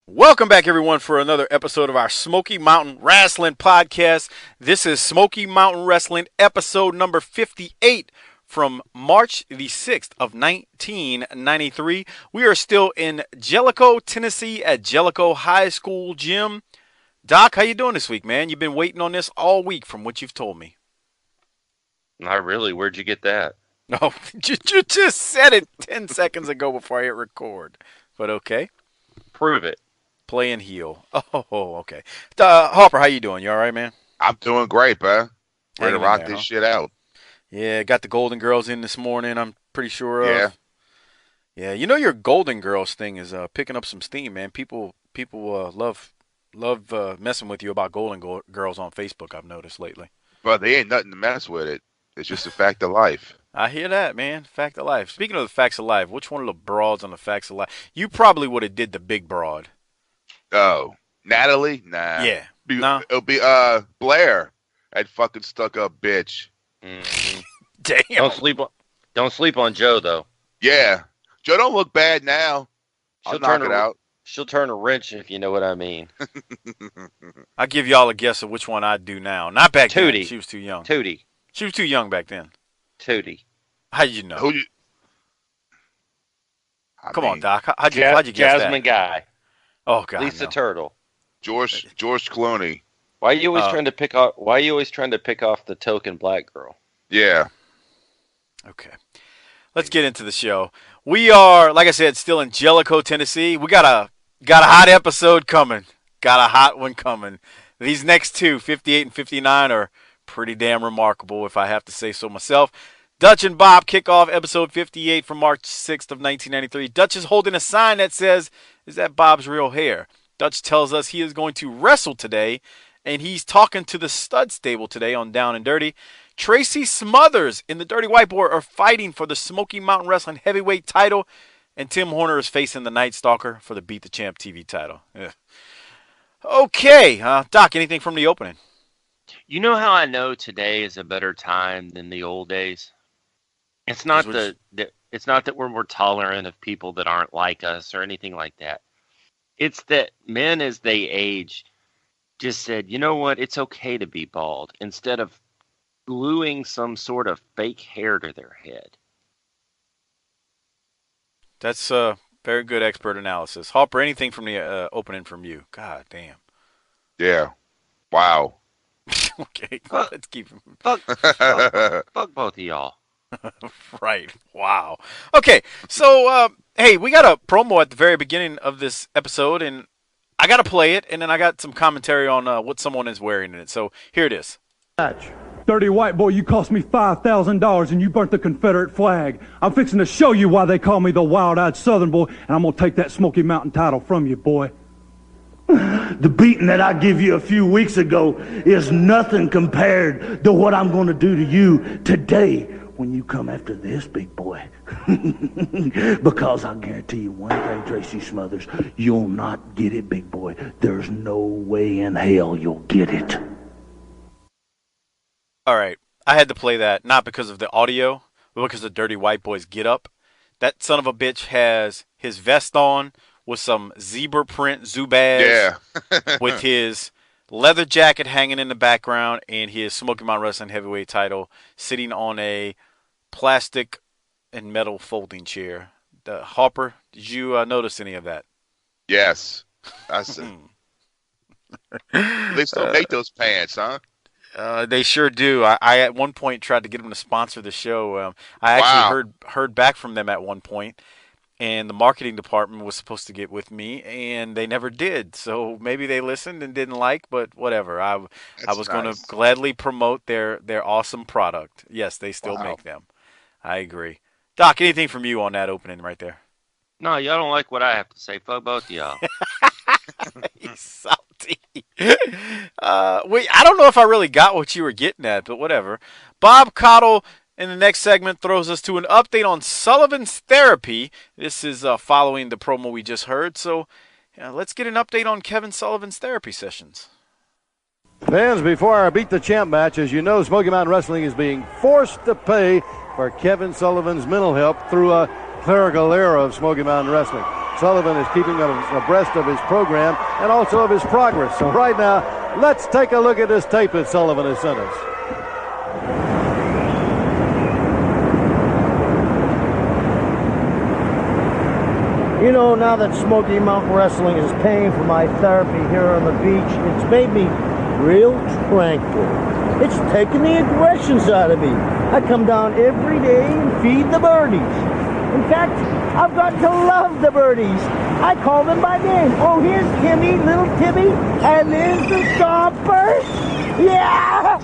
Welcome back, everyone, for another episode of our Smoky Mountain Wrestling podcast. This is Smoky Mountain Wrestling episode number 58 from March the 6th of 1993. We are still in Jellicoe, Tennessee at Jellicoe High School Gym. Doc, how you doing this week, man? You've been waiting on this all week from what you've told me. Not really. Where'd you get that? Oh, you just said it 10 seconds ago before I hit record. But okay. Prove it. Play and heal. Oh, okay. Harper, how you doing? You all right, man? I'm doing great, man. Ready to Hanging in rock there, this huh? shit out. Yeah, got the Golden Girls in this morning, I'm pretty sure of. Yeah. Yeah, you know your Golden Girls thing is picking up some steam, man. People love messing with you about Girls on Facebook, I've noticed lately. But they ain't nothing to mess with it. It's just a fact of life. I hear that, man. Fact of life. Speaking of the facts of life, which one of the broads on the facts of life? You probably would have did the big broad. Oh, Natalie? Nah. Yeah. No. It'll be Blair. That fucking stuck up bitch. Mm-hmm. Damn. Don't sleep on Joe though. Yeah. Joe don't look bad now. I'll knock it out. She'll turn a wrench if you know what I mean. I'll give y'all a guess of which one I'd do now. Not back then. Tootie. She was too young. Tootie. She was too young back then. Tootie. How'd you know? Who you? Come on, Doc. How'd you guess Jasmine that? Guy. Oh God. Lisa no. Turtle. George Clooney. Why are you always trying to pick off? Why are you always trying to pick off the token black girl? Yeah. Okay. Let's get into the show. We are, like I said, still in Jellicoe, Tennessee. We got a hot episode coming. Got a hot one coming. These next two, 58 and 59, are pretty damn remarkable, if I have to say so myself. Dutch and Bob kick off episode 58 from March 6th of 1993. Dutch is holding a sign that says, "Is that Bob's real hair?" Dutch tells us he is going to wrestle today, and he's talking to the stud stable today on Down and Dirty. Tracy Smothers and the Dirty White Boy are fighting for the Smoky Mountain Wrestling heavyweight title, and Tim Horner is facing the Night Stalker for the Beat the Champ TV title. Yeah. Okay, Doc, anything from the opening? You know how I know today is a better time than the old days? It's not it's not that we're more tolerant of people that aren't like us or anything like that. It's that men as they age just said, you know what, it's okay to be bald, instead of gluing some sort of fake hair to their head. That's very good expert analysis. Harper, anything from the opening from you? God damn. Yeah. Wow. Okay, let's keep him. Fuck both of y'all. Right. Wow. Okay, so, hey, we got a promo at the very beginning of this episode, and I got to play it, and then I got some commentary on what someone is wearing in it. So here it is. Dirty White Boy, you cost me $5,000 and you burnt the Confederate flag. I'm fixing to show you why they call me the Wild-Eyed Southern Boy, and I'm going to take that Smoky Mountain title from you, boy. The beating that I gave you a few weeks ago is nothing compared to what I'm going to do to you today when you come after this big boy. Because I guarantee you one thing, Tracy Smothers, you'll not get it, big boy. There's no way in hell you'll get it. All right, I had to play that, not because of the audio, but because of Dirty White Boy's get up. That son of a bitch has his vest on with some zebra print Zubaz, with his leather jacket hanging in the background, and his Smoky Mountain Wrestling heavyweight title sitting on a plastic and metal folding chair. Harper, did you notice any of that? Yes. I see. They still make those pants, huh? They sure do. I at one point tried to get them to sponsor the show. I actually heard back from them at one point, and the marketing department was supposed to get with me, and they never did. So maybe they listened and didn't like, but whatever. I was going to gladly promote their awesome product. Yes, they still make them. I agree. Doc, anything from you on that opening right there? No, y'all don't like what I have to say. Fuck both of y'all. He's salty. I don't know if I really got what you were getting at, but whatever. Bob Cottle in the next segment throws us to an update on Sullivan's therapy. This is following the promo we just heard, so let's get an update on Kevin Sullivan's therapy sessions. Fans, before our Beat the Champ match, as you know, Smoky Mountain Wrestling is being forced to pay for Kevin Sullivan's mental help through a clerical era of Smoky Mountain Wrestling. Sullivan is keeping abreast of his program and also of his progress. So right now, let's take a look at this tape that Sullivan has sent us. You know, now that Smoky Mountain Wrestling is paying for my therapy here on the beach, it's made me real tranquil. It's taken the aggressions out of me. I come down every day and feed the birdies. In fact, I've got to love the birdies. I call them by name. Oh, here's Timmy, little Timmy, and there's the Stomper. Yeah!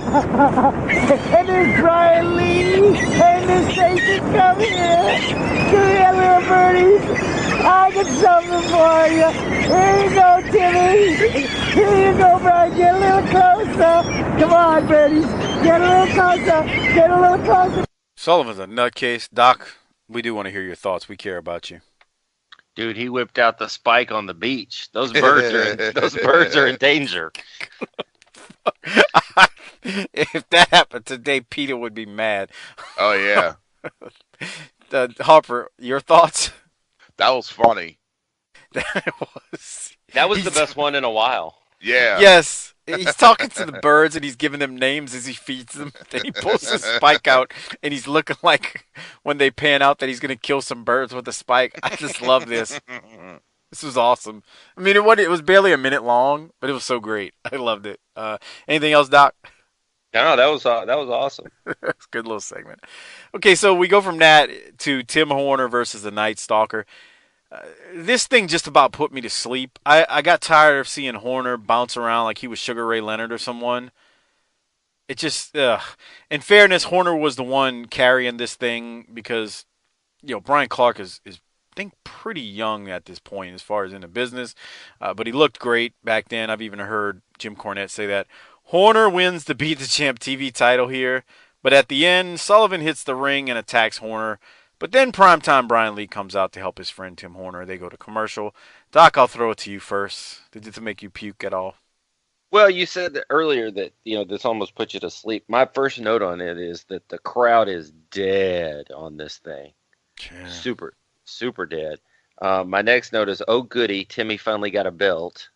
And there's Brian Lee, and there's Stacy. Come here. Come here, little birdies. I got something for you. Here you go, Timmy. Here you go, Brian. Get a little closer. Come on, birdies. Get a little closer. Get a little closer. Sullivan's a nutcase. Doc, we do want to hear your thoughts. We care about you. Dude, he whipped out the spike on the beach. Those birds are in danger. If that happened today, Peter would be mad. Oh, yeah. Harper, your thoughts? That was funny. That was the best one in a while. Yeah. Yes. He's talking to the birds and he's giving them names as he feeds them. Then he pulls his spike out and he's looking like when they pan out that he's going to kill some birds with a spike. I just love this. This was awesome. I mean, it was barely a minute long, but it was so great. I loved it. Anything else, Doc? No, that was awesome. That's a good little segment. Okay, so we go from that to Tim Horner versus the Night Stalker. This thing just about put me to sleep. I got tired of seeing Horner bounce around like he was Sugar Ray Leonard or someone. It just, in fairness, Horner was the one carrying this thing because, Brian Clark is I think pretty young at this point as far as in the business, but he looked great back then. I've even heard Jim Cornette say that. Horner wins the Beat the Champ TV title here, but at the end, Sullivan hits the ring and attacks Horner. But then primetime Brian Lee comes out to help his friend Tim Horner. They go to commercial. Doc, I'll throw it to you first. Did it make you puke at all? Well, you said that earlier that this almost put you to sleep. My first note on it is that the crowd is dead on this thing. Yeah. Super, super dead. My next note is, oh goody, Timmy finally got a belt.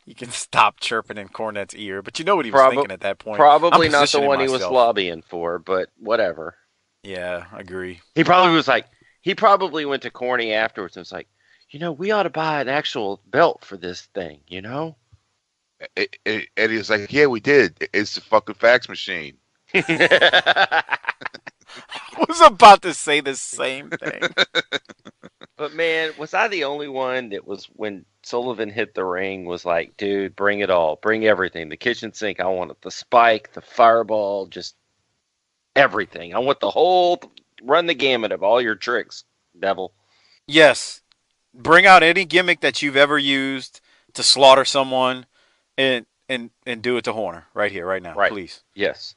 You can stop chirping in Cornette's ear, but you know what he was thinking at that point. Probably not the one he was lobbying for, but whatever. Yeah, I agree. He probably went to Corny afterwards and was like, we ought to buy an actual belt for this thing, And he was like, yeah, we did. It's the fucking fax machine. I was about to say the same thing. But man, was I the only one that was, when Sullivan hit the ring, was like, dude, bring it all. Bring everything. The kitchen sink, I want it. The spike, the fireball, just everything. I want the whole, run the gamut of all your tricks, devil. Yes. Bring out any gimmick that you've ever used to slaughter someone and do it to Horner right here, right now, please. Yes.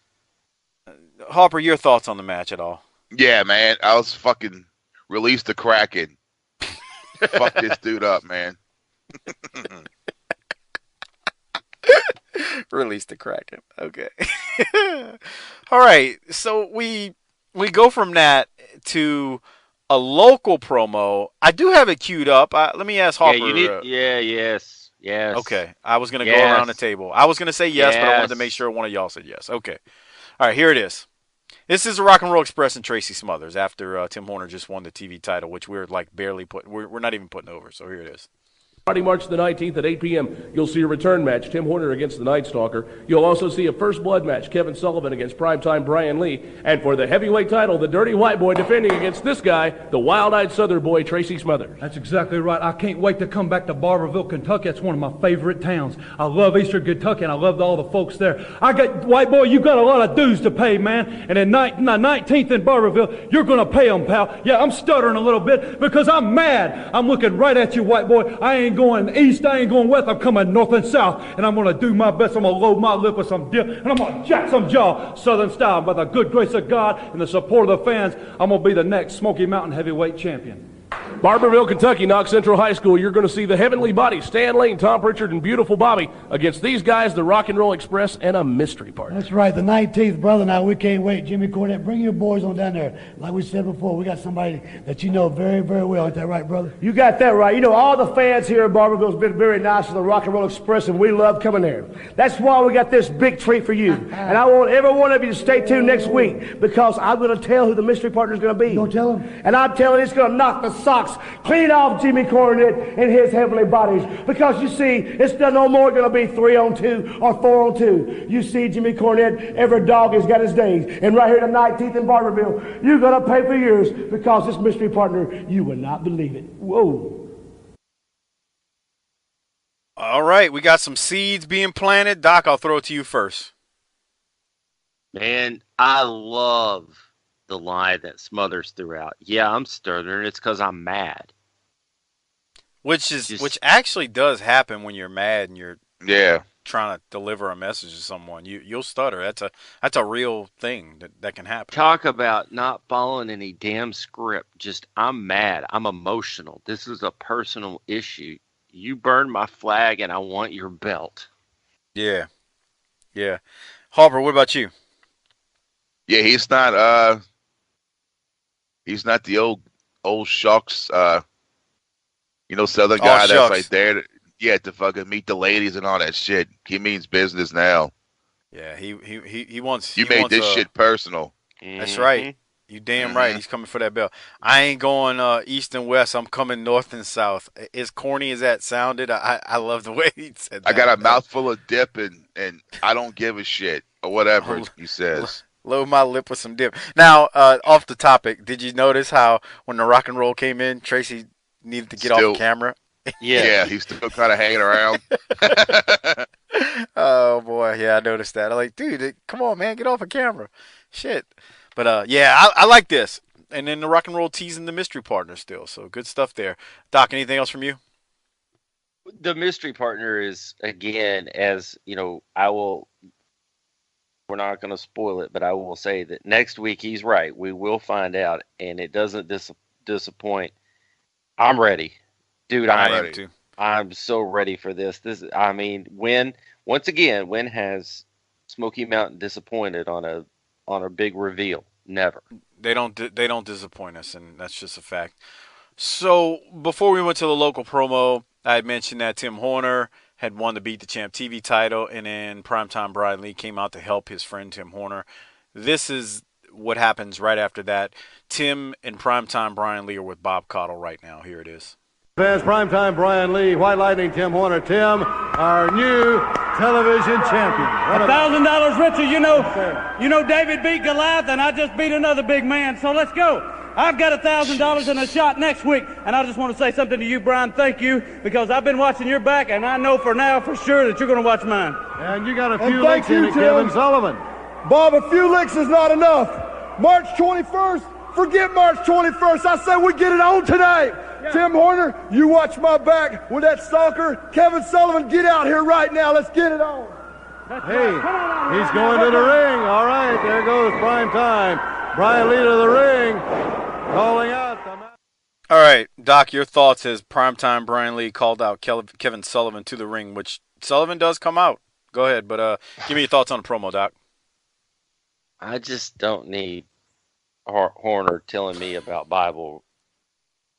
Harper, your thoughts on the match at all? Yeah, man. I was fucking release the Kraken. Fuck this dude up, man. Release the Kraken. Okay. All right. So we go from that to a local promo. I do have it queued up. Let me ask Harper. Yes. Okay. I was going to go around the table. I was going to say yes, but I wanted to make sure one of y'all said yes. Okay. All right. Here it is. This is the Rock and Roll Express and Tracy Smothers after Tim Horner just won the TV title, which we're like barely putting. We're not even putting over. So here it is. Friday, March the 19th at 8 p.m., you'll see a return match, Tim Horner against the Night Stalker. You'll also see a first blood match, Kevin Sullivan against primetime Brian Lee. And for the heavyweight title, the Dirty White Boy defending against this guy, the wild-eyed Southern boy, Tracy Smothers. That's exactly right. I can't wait to come back to Barberville, Kentucky. That's one of my favorite towns. I love Eastern Kentucky, and I love all the folks there. White Boy, you got a lot of dues to pay, man. And in 19th in Barberville, you're going to pay them, pal. Yeah, I'm stuttering a little bit because I'm mad. I'm looking right at you, White Boy. I ain't going east, I ain't going west. I'm coming north and south, and I'm going to do my best. I'm going to load my lip with some dip, and I'm going to jack some jaw, Southern style. By the good grace of God and the support of the fans, I'm going to be the next Smoky Mountain heavyweight champion. Barberville, Kentucky, Knox Central High School. You're going to see the Heavenly Bodies, Stan Lane, Tom Pritchard, and Beautiful Bobby against these guys, the Rock and Roll Express, and a mystery partner. That's right, the 19th, brother. Now, we can't wait. Jimmy Cornette, bring your boys on down there. Like we said before, we got somebody that you know very, very well. Ain't that right, brother? You got that right. You know, all the fans here in Barberville has been very nice to the Rock and Roll Express, and we love coming there. That's why we got this big treat for you. And I want every one of you to stay tuned next week, because I'm going to tell who the mystery partner is going to be. You gonna tell him? And I'm telling you, it's going to knock the socks clean off Jimmy Cornette and his Heavenly Bodies. Because you see, it's no more going to be 3-on-2 or 4-on-2. You see, Jimmy Cornette, every dog has got his days. And right here at the 19th in Barberville, you're going to pay for yours, because this mystery partner, you will not believe it. Whoa. All right, we got some seeds being planted. Doc, I'll throw it to you first. Man, I love the line that Smothers threw out. Yeah, I'm stuttering. It's because I'm mad. Which actually does happen when you're mad and you're trying to deliver a message to someone. You'll stutter. That's a real thing that can happen. Talk about not following any damn script. Just, I'm mad. I'm emotional. This is a personal issue. You burned my flag and I want your belt. Yeah. Harper, what about you? Yeah, he's not the old shucks, Southern guy that's right there to fucking meet the ladies and all that shit. He means business now. Yeah, he wants. You made this shit personal. That's right. You damn right. He's coming for that belt. I ain't going east and west. I'm coming north and south. As corny as that sounded, I love the way he said that. I got a mouthful of dip and I don't give a shit or whatever he says. Load my lip with some dip. Now, off the topic, did you notice how when the rock and roll came in, Tracy needed to get off camera? Yeah, he's still kind of hanging around. Oh, boy. Yeah, I noticed that. I'm like, dude, come on, man. Get off of camera. Shit. But, I like this. And then the rock and roll teasing the mystery partner still. So good stuff there. Doc, anything else from you? The mystery partner is, again, as, we're not going to spoil it, but I will say that next week he's right. We will find out, and it doesn't disappoint. I'm ready. Dude, I'm so ready for this. When has Smoky Mountain disappointed on a big reveal? Never. They don't disappoint us, and that's just a fact. So before we went to the local promo, I had mentioned that Tim Horner had won the Beat the Champ TV title, and then Primetime Brian Lee came out to help his friend Tim Horner. This is what happens right after that. Tim and Primetime Brian Lee are with Bob Caudle right now. Here it is. Fans, Primetime Brian Lee, White Lightning Tim Horner. Tim, our new television champion. $1,000 richer. You know David beat Goliath, and I just beat another big man, so let's go. I've got $1,000 and a shot next week, and I just want to say something to you, Brian. Thank you, because I've been watching your back, and I know for now for sure that you're going to watch mine. And you got a few licks in it, Kevin Sullivan. Bob, a few licks is not enough. March 21st, forget March 21st. I say we get it on tonight. Yeah. Tim Horner, you watch my back with that Stalker. Kevin Sullivan, get out here right now. Let's get it on. Hey, he's going to the ring. All right, there goes Primetime. Brian Lee to the ring. Calling out. All right, Doc, your thoughts as Primetime Brian Lee called out Kevin Sullivan to the ring, which Sullivan does come out. Go ahead, but give me your thoughts on the promo, Doc. I just don't need Horner telling me about Bible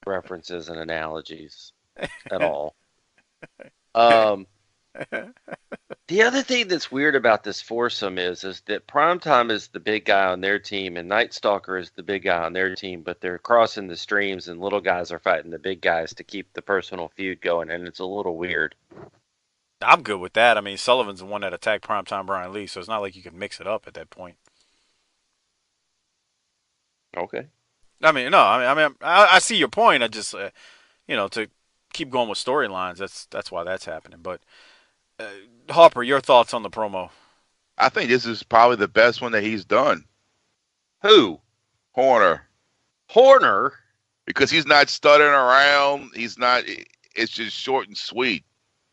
references and analogies at all. The other thing that's weird about this foursome is that Primetime is the big guy on their team and Night Stalker is the big guy on their team, but they're crossing the streams and little guys are fighting the big guys to keep the personal feud going, and it's a little weird. I'm good with that. I mean, Sullivan's the one that attacked Primetime Brian Lee, so it's not like you can mix it up at that point. Okay. I see your point. I just, to keep going with storylines, that's why that's happening. But Harper, your thoughts on the promo? I think this is probably the best one that he's done. Who? Horner. Horner? Because he's not stuttering around. It's just short and sweet.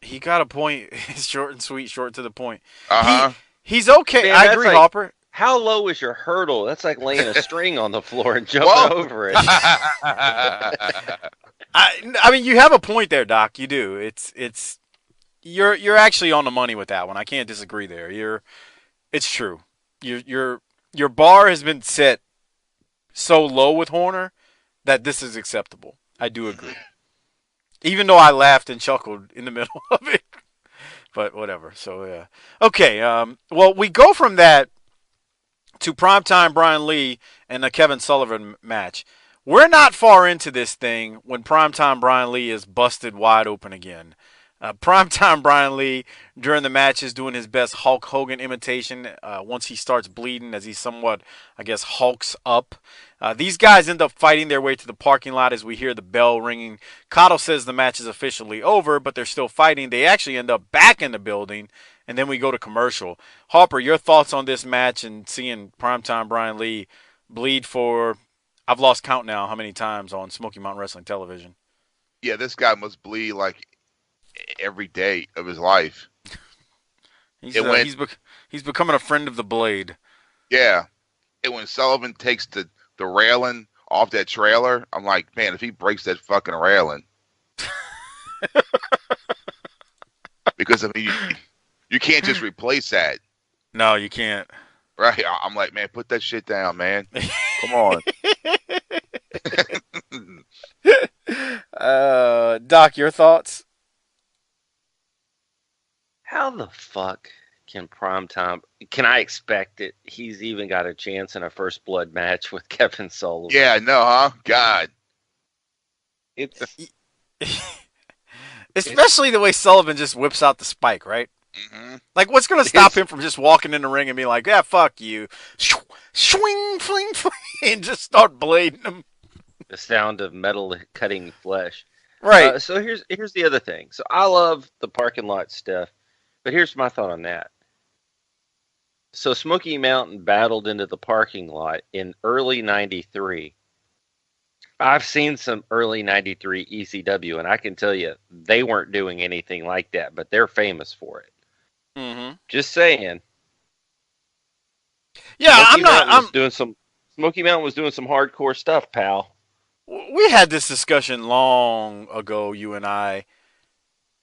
He got a point. It's short and sweet, short to the point. Uh-huh. He's okay. Man, I agree, Harper. How low is your hurdle? That's like laying a string on the floor and jumping over it. I mean, you have a point there, Doc. You do. You're actually on the money with that one. I can't disagree there. It's true. Your bar has been set so low with Horner that this is acceptable. I do agree. Even though I laughed and chuckled in the middle of it. But whatever. So, yeah. Okay. Well, we go from that to primetime Brian Lee and the Kevin Sullivan match. We're not far into this thing when primetime Brian Lee is busted wide open again. Primetime Brian Lee during the match is doing his best Hulk Hogan imitation once he starts bleeding as he somewhat, I guess, hulks up. These guys end up fighting their way to the parking lot as we hear the bell ringing. Cottle says the match is officially over, but they're still fighting. They actually end up back in the building, and then we go to commercial. Harper, your thoughts on this match and seeing primetime Brian Lee bleed for, I've lost count now how many times on Smoky Mountain Wrestling Television. Yeah, this guy must bleed like every day of his life. He's becoming a friend of the blade. Yeah. And when Sullivan takes the railing off that trailer, I'm like, man, if he breaks that fucking railing. Because, I mean, you can't just replace that. No, you can't. Right? I'm like, man, put that shit down, man. Come on. Doc, your thoughts? How the fuck can primetime? Can I expect it? He's even got a chance in a first blood match with Kevin Sullivan. Yeah, no, huh? God. It's especially the way Sullivan just whips out the spike, right? Mm-hmm. Like, what's going to stop him from just walking in the ring and being like, yeah, fuck you. Swing, fling, fling, and just start blading him. The sound of metal cutting flesh. Right. So here's the other thing. So I love the parking lot stuff, but here's my thought on that. So Smoky Mountain battled into the parking lot in early '93. I've seen some early '93 ECW, and I can tell you they weren't doing anything like that, but they're famous for it. Mm-hmm. Just saying. Yeah, Smoky Mountain was doing some hardcore stuff, pal. We had this discussion long ago, you and I.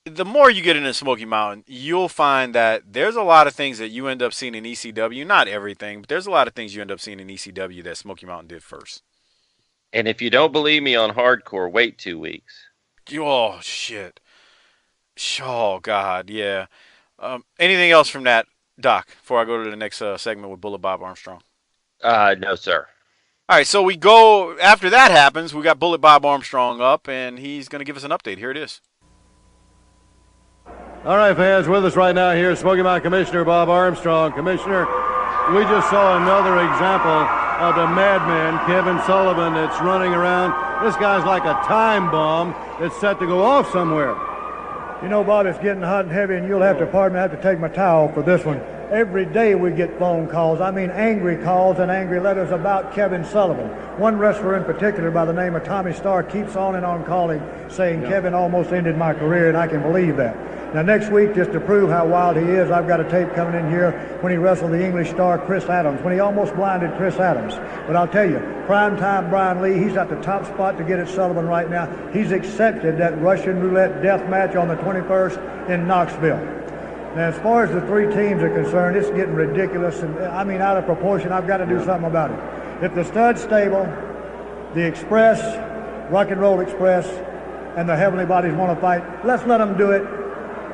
The more you get into Smoky Mountain, you'll find that there's a lot of things that you end up seeing in ECW. Not everything, but there's a lot of things you end up seeing in ECW that Smoky Mountain did first. And if you don't believe me on hardcore, wait 2 weeks. Oh, shit. Oh, God, yeah. Anything else from that, Doc, before I go to the next segment with Bullet Bob Armstrong? No, sir. All right, so we go, after that happens, we got Bullet Bob Armstrong up, and he's going to give us an update. Here it is. All right, fans, with us right now here, Smoky Mountain Commissioner Bob Armstrong. Commissioner, we just saw another example of the madman, Kevin Sullivan, that's running around. This guy's like a time bomb that's set to go off somewhere. You know, Bob, it's getting hot and heavy, and you'll have to pardon me, I have to take my towel for this one. Every day we get phone calls, I mean angry calls and angry letters about Kevin Sullivan. One wrestler in particular by the name of Tommy Starr keeps on and on calling, saying Kevin almost ended my career, and I can believe that. Now, next week, just to prove how wild he is, I've got a tape coming in here when he wrestled the English star Chris Adams, when he almost blinded Chris Adams. But I'll tell you, primetime Brian Lee, he's at the top spot to get at Sullivan right now. He's accepted that Russian roulette death match on the 21st in Knoxville. Now, as far as the three teams are concerned, it's getting ridiculous, and I mean out of proportion. I've got to do something about it. If the Stud Stable, the Express, Rock and Roll Express, and the Heavenly Bodies want to fight, let's let them do it.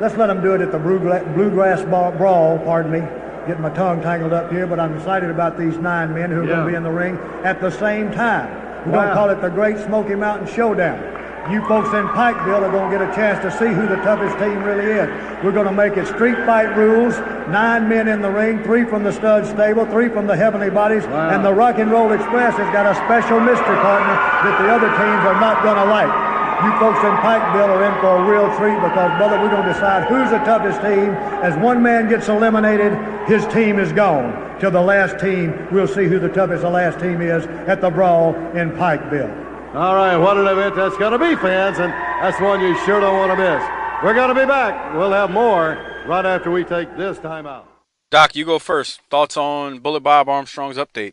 Let's let them do it at the Bluegrass Brawl, pardon me. Getting my tongue tangled up here, but I'm excited about these 9 men who are going to be in the ring at the same time. We're going to call it the Great Smoky Mountain Showdown. You folks in Pikeville are going to get a chance to see who the toughest team really is. We're going to make it street fight rules, 9 men in the ring, 3 from the Stud Stable, 3 from the Heavenly Bodies, and the Rock and Roll Express has got a special mystery partner that the other teams are not going to like. You folks in Pikeville are in for a real treat because, brother, we're going to decide who's the toughest team. As one man gets eliminated, his team is gone. Till the last team, we'll see who the toughest the last team is at the Brawl in Pikeville. All right, what an event that's going to be, fans, and that's one you sure don't want to miss. We're going to be back. We'll have more right after we take this time out. Doc, you go first. Thoughts on Bullet Bob Armstrong's update?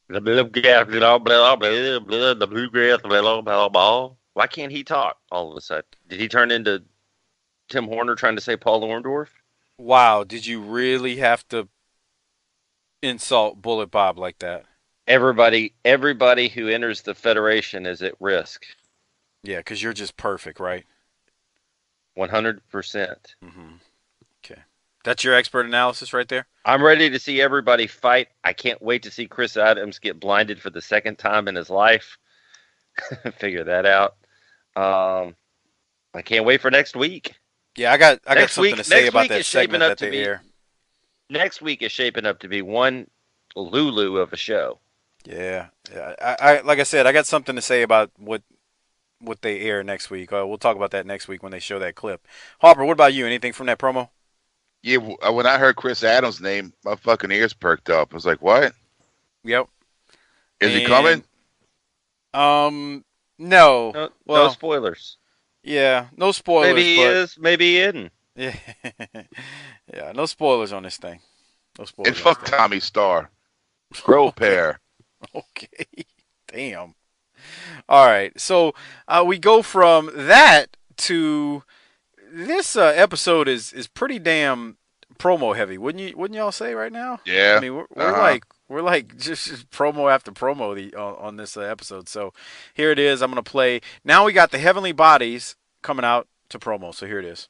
The bluegrass, blah, blah, blah, blah, the bluegrass, blah, blah, blah. Why can't he talk all of a sudden? Did he turn into Tim Horner trying to say Paul Orndorff? Wow, did you really have to insult Bullet Bob like that? Everybody who enters the Federation is at risk. Yeah, because you're just perfect, right? 100%. Mm-hmm. Okay. That's your expert analysis right there? I'm ready to see everybody fight. I can't wait to see Chris Adams get blinded for the second time in his life. Figure that out. I can't wait for next week. Yeah, I got something to say about that segment that they air. Next week is shaping up to be one Lulu of a show. Yeah. I like I said, I got something to say about what they air next week. We'll talk about that next week when they show that clip. Harper, what about you? Anything from that promo? Yeah, when I heard Chris Adams' name, my fucking ears perked up. I was like, what? Yep. Is he coming? No. No spoilers. Yeah, no spoilers. Maybe he is, maybe he isn't. Yeah. Yeah, no spoilers on this thing. No spoilers. And fuck Tommy Starr. Grow pair. Okay. Damn. All right. So we go from that to this episode is pretty damn promo heavy, wouldn't y'all say right now? Yeah. I mean, we're like just promo after promo on this episode. So here it is. I'm gonna play. Now we got the Heavenly Bodies coming out to promo. So here it is.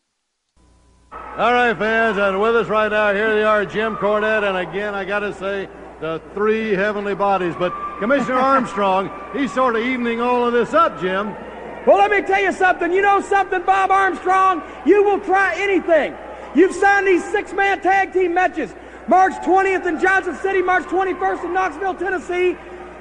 All right, fans, and with us right now, here they are, Jim Cornette, and again, I got to say, the three Heavenly Bodies. But Commissioner Armstrong, he's sort of evening all of this up, Jim. Well, let me tell you something. You know something, Bob Armstrong? You will try anything. You've signed these six-man tag team matches. March 20th in Johnson City, March 21st in Knoxville, Tennessee,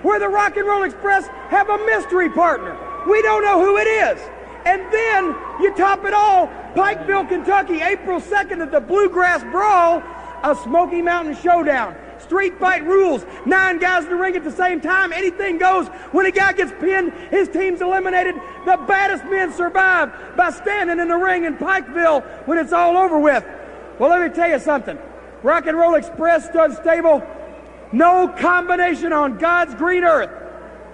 where the Rock and Roll Express have a mystery partner. We don't know who it is. And then you top it all, Pikeville, Kentucky, April 2nd at the Bluegrass Brawl, a Smoky Mountain Showdown. Street fight rules. 9 guys in the ring at the same time. Anything goes. When a guy gets pinned, his team's eliminated. The baddest men survive by standing in the ring in Pikeville when it's all over with. Well, let me tell you something. Rock and Roll Express Stud Stable, no combination on God's green earth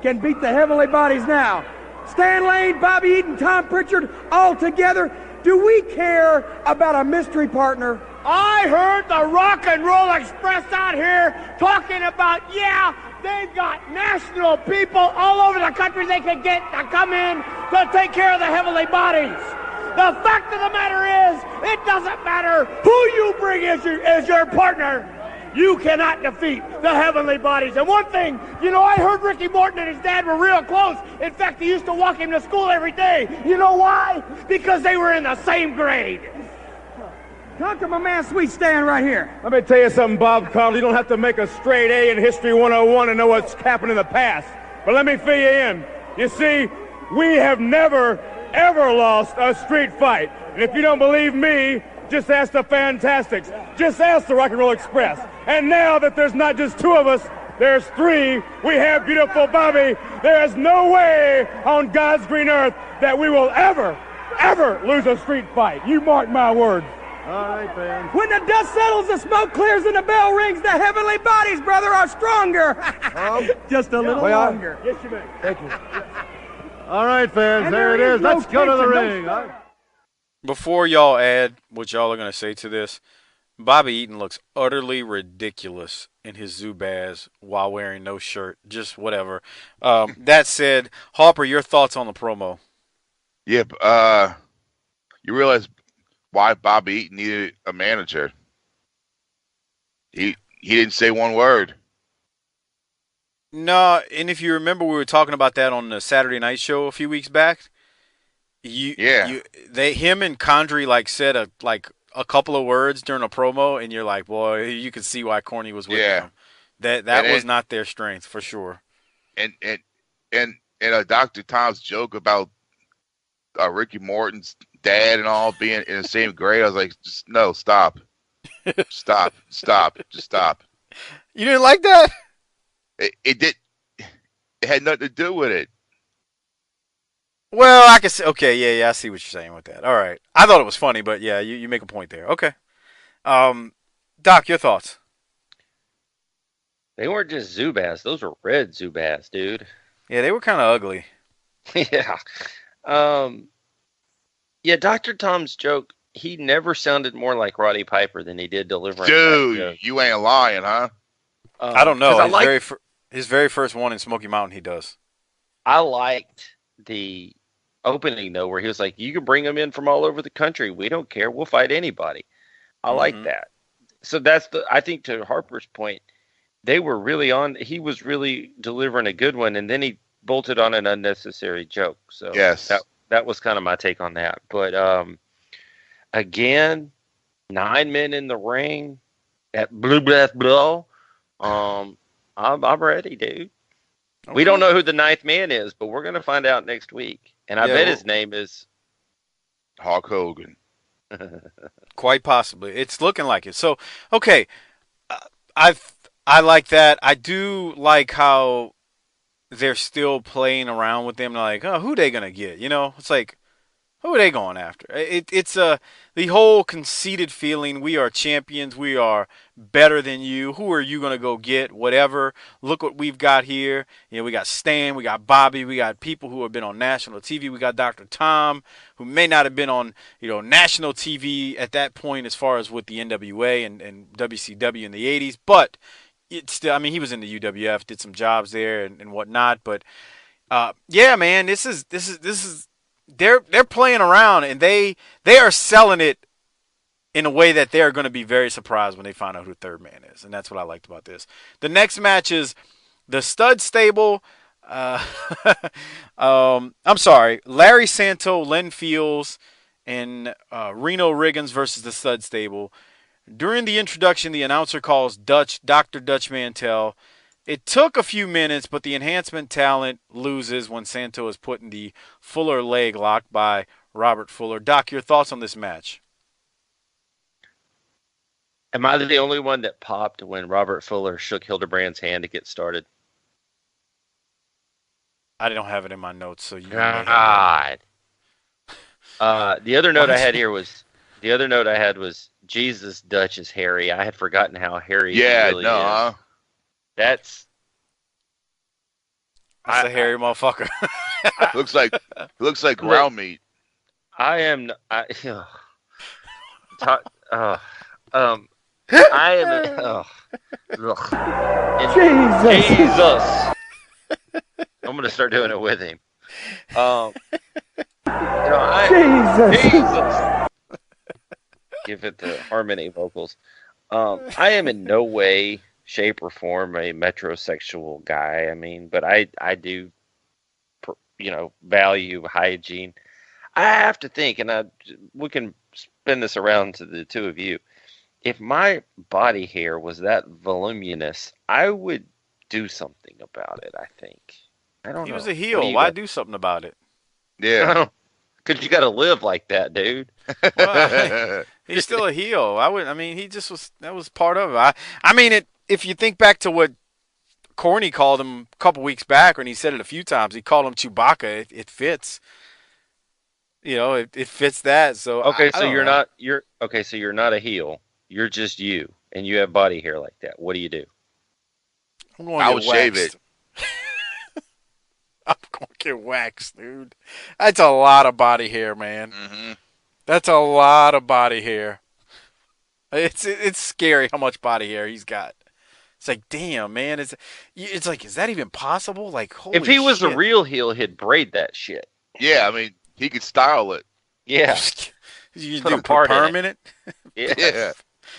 can beat the Heavenly Bodies now. Stan Lane, Bobby Eaton, Tom Pritchard, all together. Do we care about a mystery partner? I heard the Rock and Roll Express out here talking about, yeah, they've got national people all over the country they can get to come in to take care of the Heavenly Bodies. The fact of the matter is, it doesn't matter who you bring as your partner. You cannot defeat the Heavenly Bodies. And one thing, you know, I heard Ricky Morton and his dad were real close. In fact, he used to walk him to school every day. You know why? Because they were in the same grade. Talk to my man Sweet Stan right here. Let me tell you something, Bob Carl. You don't have to make a straight A in History 101 to know what's happened in the past. But let me fill you in. You see, we have never, ever lost a street fight. And if you don't believe me, just ask the Fantastics. Just ask the Rock and Roll Express. And now that there's not just 2 of us, there's 3. We have beautiful Bobby. There is no way on God's green earth that we will ever, ever lose a street fight. You mark my words. All right, fans. When the dust settles, the smoke clears, and the bell rings, the Heavenly Bodies, brother, are stronger. Just a little longer. Yes, you may. Thank you. All right, fans, And there it there is. is no Let's go to the tension, no ring. strife. Before y'all add what y'all are going to say to this, Bobby Eaton looks utterly ridiculous in his Zubaz while wearing no shirt. Just whatever. That said, Harper, your thoughts on the promo? Yep. You realize why Bobby Eaton needed a manager? He didn't say one word. No, and if you remember, we were talking about that on the Saturday Night Show a few weeks back. Him and Condrey said a couple of words during a promo, and you're like, boy, you can see why Corny was with them. That was not their strength for sure. And Dr. Tom's joke about Ricky Morton's dad and all being in the same grade, I was like, just no, stop, stop, just stop. You didn't like that? It had nothing to do with it. Well, I can say, okay, yeah, I see what you're saying with that. All right. I thought it was funny, but yeah, you make a point there. Okay. Doc, your thoughts? They weren't just Zubaz. Those were red Zubaz, dude. Yeah, they were kind of ugly. Yeah. Yeah, Dr. Tom's joke, he never sounded more like Roddy Piper than he did delivering that Dude, joke. you ain't lying, huh? I don't know. 'Cause His very first one in Smoky Mountain, he does. I liked the opening, though, where he was like, you can bring them in from all over the country. We don't care. We'll fight anybody. I like that. So I think to Harper's point, they were really he was really delivering a good one, and then he bolted on an unnecessary joke. So yes, that was kind of my take on that. But again, 9 men in the ring at blah blah blah. I'm ready, dude. Okay. We don't know who the 9th man is, but we're gonna find out next week. And I bet his name is Hulk Hogan. Quite possibly. It's looking like it. So, okay, I like that. I do like how they're still playing around with them. Like, oh, who they gonna get? You know, it's like, who are they going after? It's the whole conceited feeling. We are champions. We are better than you. Who are you gonna go get? Whatever. Look what we've got here. You know, we got Stan. We got Bobby. We got people who have been on national TV. We got Dr. Tom, who may not have been on national TV at that point as far as with the NWA and WCW in the 80s, but it's still. I mean, he was in the UWF, did some jobs there and whatnot. But yeah, man, this is. They're playing around, and they are selling it in a way that they're going to be very surprised when they find out who the 3rd man is, and that's what I liked about this. The next match is the Stud Stable. I'm sorry, Larry Santo, Len Fields, and Reno Riggins versus the Stud Stable. During the introduction, the announcer calls Dr. Dutch Mantel. It took a few minutes, but the enhancement talent loses when Santo is put in the Fuller leg lock by Robert Fuller. Doc, your thoughts on this match? Am I the only one that popped when Robert Fuller shook Hildebrand's hand to get started? I don't have it in my notes, so you. God. The other note I had was Jesus, Dutch is hairy. I had forgotten how hairy. He really is. That's a hairy motherfucker. looks like ground meat. I am. Jesus. I'm gonna start doing it with him. Jesus. Give it the harmony vocals. I am in no way, shape, or form a metrosexual guy. I mean, but I do, value hygiene. I have to think, and we can spin this around to the two of you. If my body hair was that voluminous, I would do something about it, I think. I don't know. He was a heel. Why do something about it? Yeah. Because you got to live like that, dude. Well, he's still a heel. He just was. That was part of it. I mean, if you think back to what Corny called him a couple weeks back, and he said it a few times, he called him Chewbacca. It fits. It fits that. So okay, so you're not a heel. You're just you, and you have body hair like that. What do you do? I would shave it. I'm going to get waxed, dude. That's a lot of body hair, man. Mm-hmm. That's a lot of body hair. It's scary how much body hair he's got. It's like, damn, man. It's like, is that even possible? Like, holy if he was shit. a real heel, he'd braid that shit. Yeah, I mean, he could style it. Yeah. You put a perm in it? Yeah.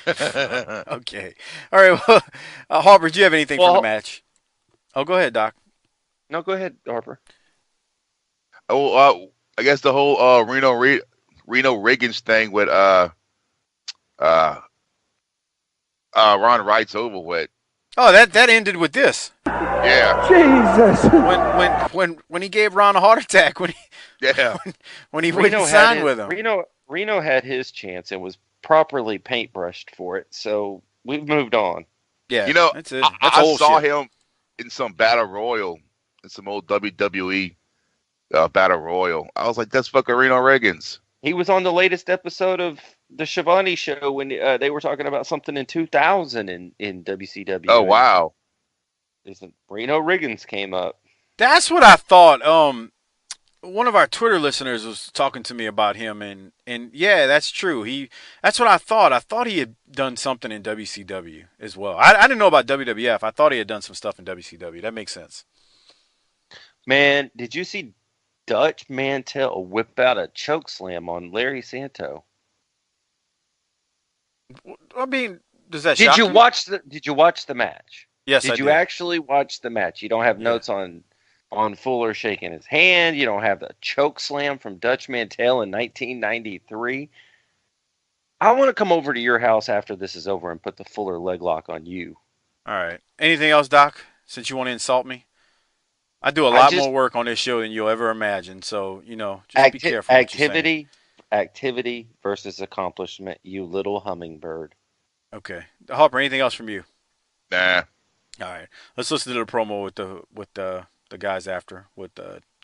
Okay. All right. Well, Harper, do you have anything for the match? Oh, go ahead, Doc. No, go ahead, Harper. Oh, I guess the whole Reno Riggins thing with Ron Wright's over with. Oh, that ended with this. Yeah. Jesus. When he gave Ron a heart attack when he wouldn't sign with him. Reno had his chance and was properly paintbrushed for it. So we've moved on. Yeah. I saw him in some battle royal. In some old WWE battle royal. I was like, that's fucking Reno Riggins. He was on the latest episode of the Shivani show when they were talking about something in 2000 in WCW. Oh, wow. Reno Riggins came up. That's what I thought. one of our Twitter listeners was talking to me about him, and yeah, that's true. That's what I thought. I thought he had done something in WCW as well. I didn't know about WWF. I thought he had done some stuff in WCW. That makes sense. Man, did you see Dutch Mantel whip out a choke slam on Larry Santo? I mean, does that Did shock you you? Did you watch the match? Yes, Did I you did. actually watch the match? You don't have notes on Fuller shaking his hand. You don't have the choke slam from Dutch Mantel in 1993. I want to come over to your house after this is over and put the Fuller leg lock on you. All right. Anything else, Doc? Since you want to insult me, I do a lot more work on this show than you'll ever imagine. So just be careful. Activity versus accomplishment. You little hummingbird. Okay, Harper. Anything else from you? Nah. All right. Let's listen to the promo with the guys after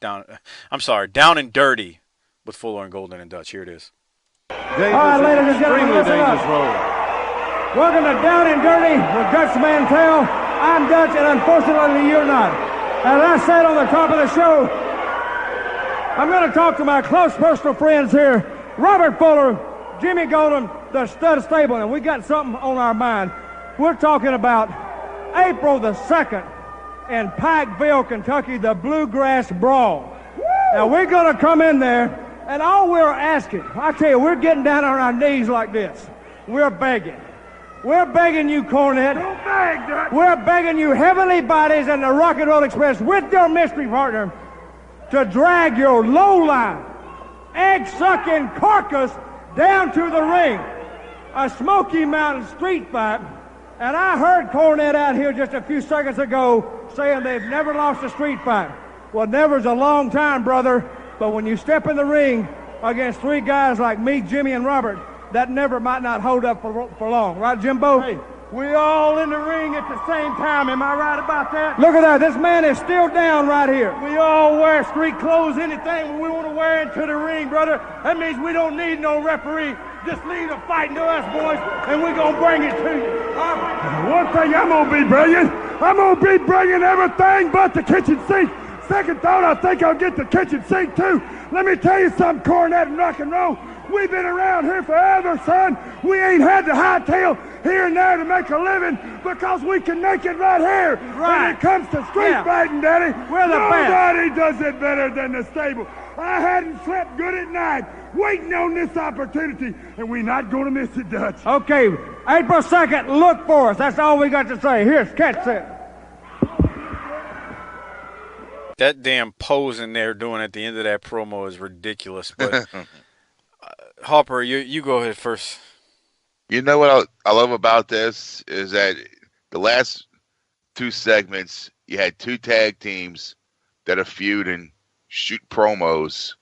Down and Dirty with Fuller and Golden and Dutch. Here it is. All right, ladies and gentlemen, listen up. Welcome to Down and Dirty with Dutch Mantel. I'm Dutch, and unfortunately, you're not. As I said on the top of the show, I'm going to talk to my close personal friends here, Robert Fuller, Jimmy Golden, the Stud Stable, and we got something on our mind. We're talking about April the 2nd in Pikeville, Kentucky, the Bluegrass Brawl. Now, we're going to come in there, and all we're asking, I tell you, we're getting down on our knees like this. We're begging. We're begging you, Cornette. Don't beg, Dutch. We're begging you, Heavenly Bodies and the Rock and Roll Express, with your mystery partner, to drag your low-line, egg-sucking carcass down to the ring. A Smoky Mountain street fight. And I heard Cornette out here just a few seconds ago saying they've never lost a street fight. Well, never's a long time, brother. But when you step in the ring against three guys like me, Jimmy, and Robert, that never might not hold up for long. Right, Jimbo? Hey, we all in the ring at the same time. Am I right about that? Look at that. This man is still down right here. We all wear street clothes, anything we want to wear into the ring, brother. That means we don't need no referee. Just leave the fighting to us, boys, and we're going to bring it to you. One thing I'm going to be bringing everything but the kitchen sink. Second thought, I think I'll get the kitchen sink, too. Let me tell you something, Cornette and rock and roll. We've been around here forever, son. We ain't had to hightail here and there to make a living because we can make it right here. Right. When it comes to street fighting, Daddy, we're the best. Nobody does it better than the stable. I hadn't slept good at night waiting on this opportunity, and we're not going to miss it, Dutch. Okay, April 2nd, look for us. That's all we got to say. Here's catch it. That damn posing they're doing at the end of that promo is ridiculous. But Harper, you go ahead first. You know what I love about this is that the last two segments, you had two tag teams that are feuding, shoot promos,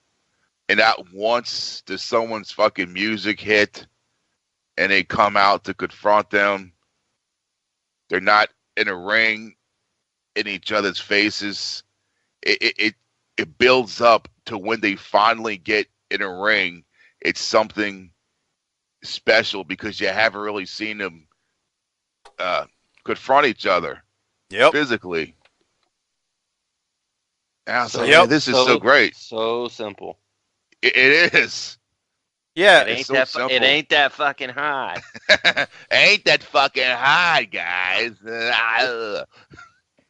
and not once does someone's fucking music hit and they come out to confront them. They're not in a ring in each other's faces. It builds up to when they finally get in a ring. It's something special because you haven't really seen them confront each other physically. And I was like, man, this is so great. So simple. It is. Yeah, it ain't that fucking hard. Ain't that fucking hard, guys.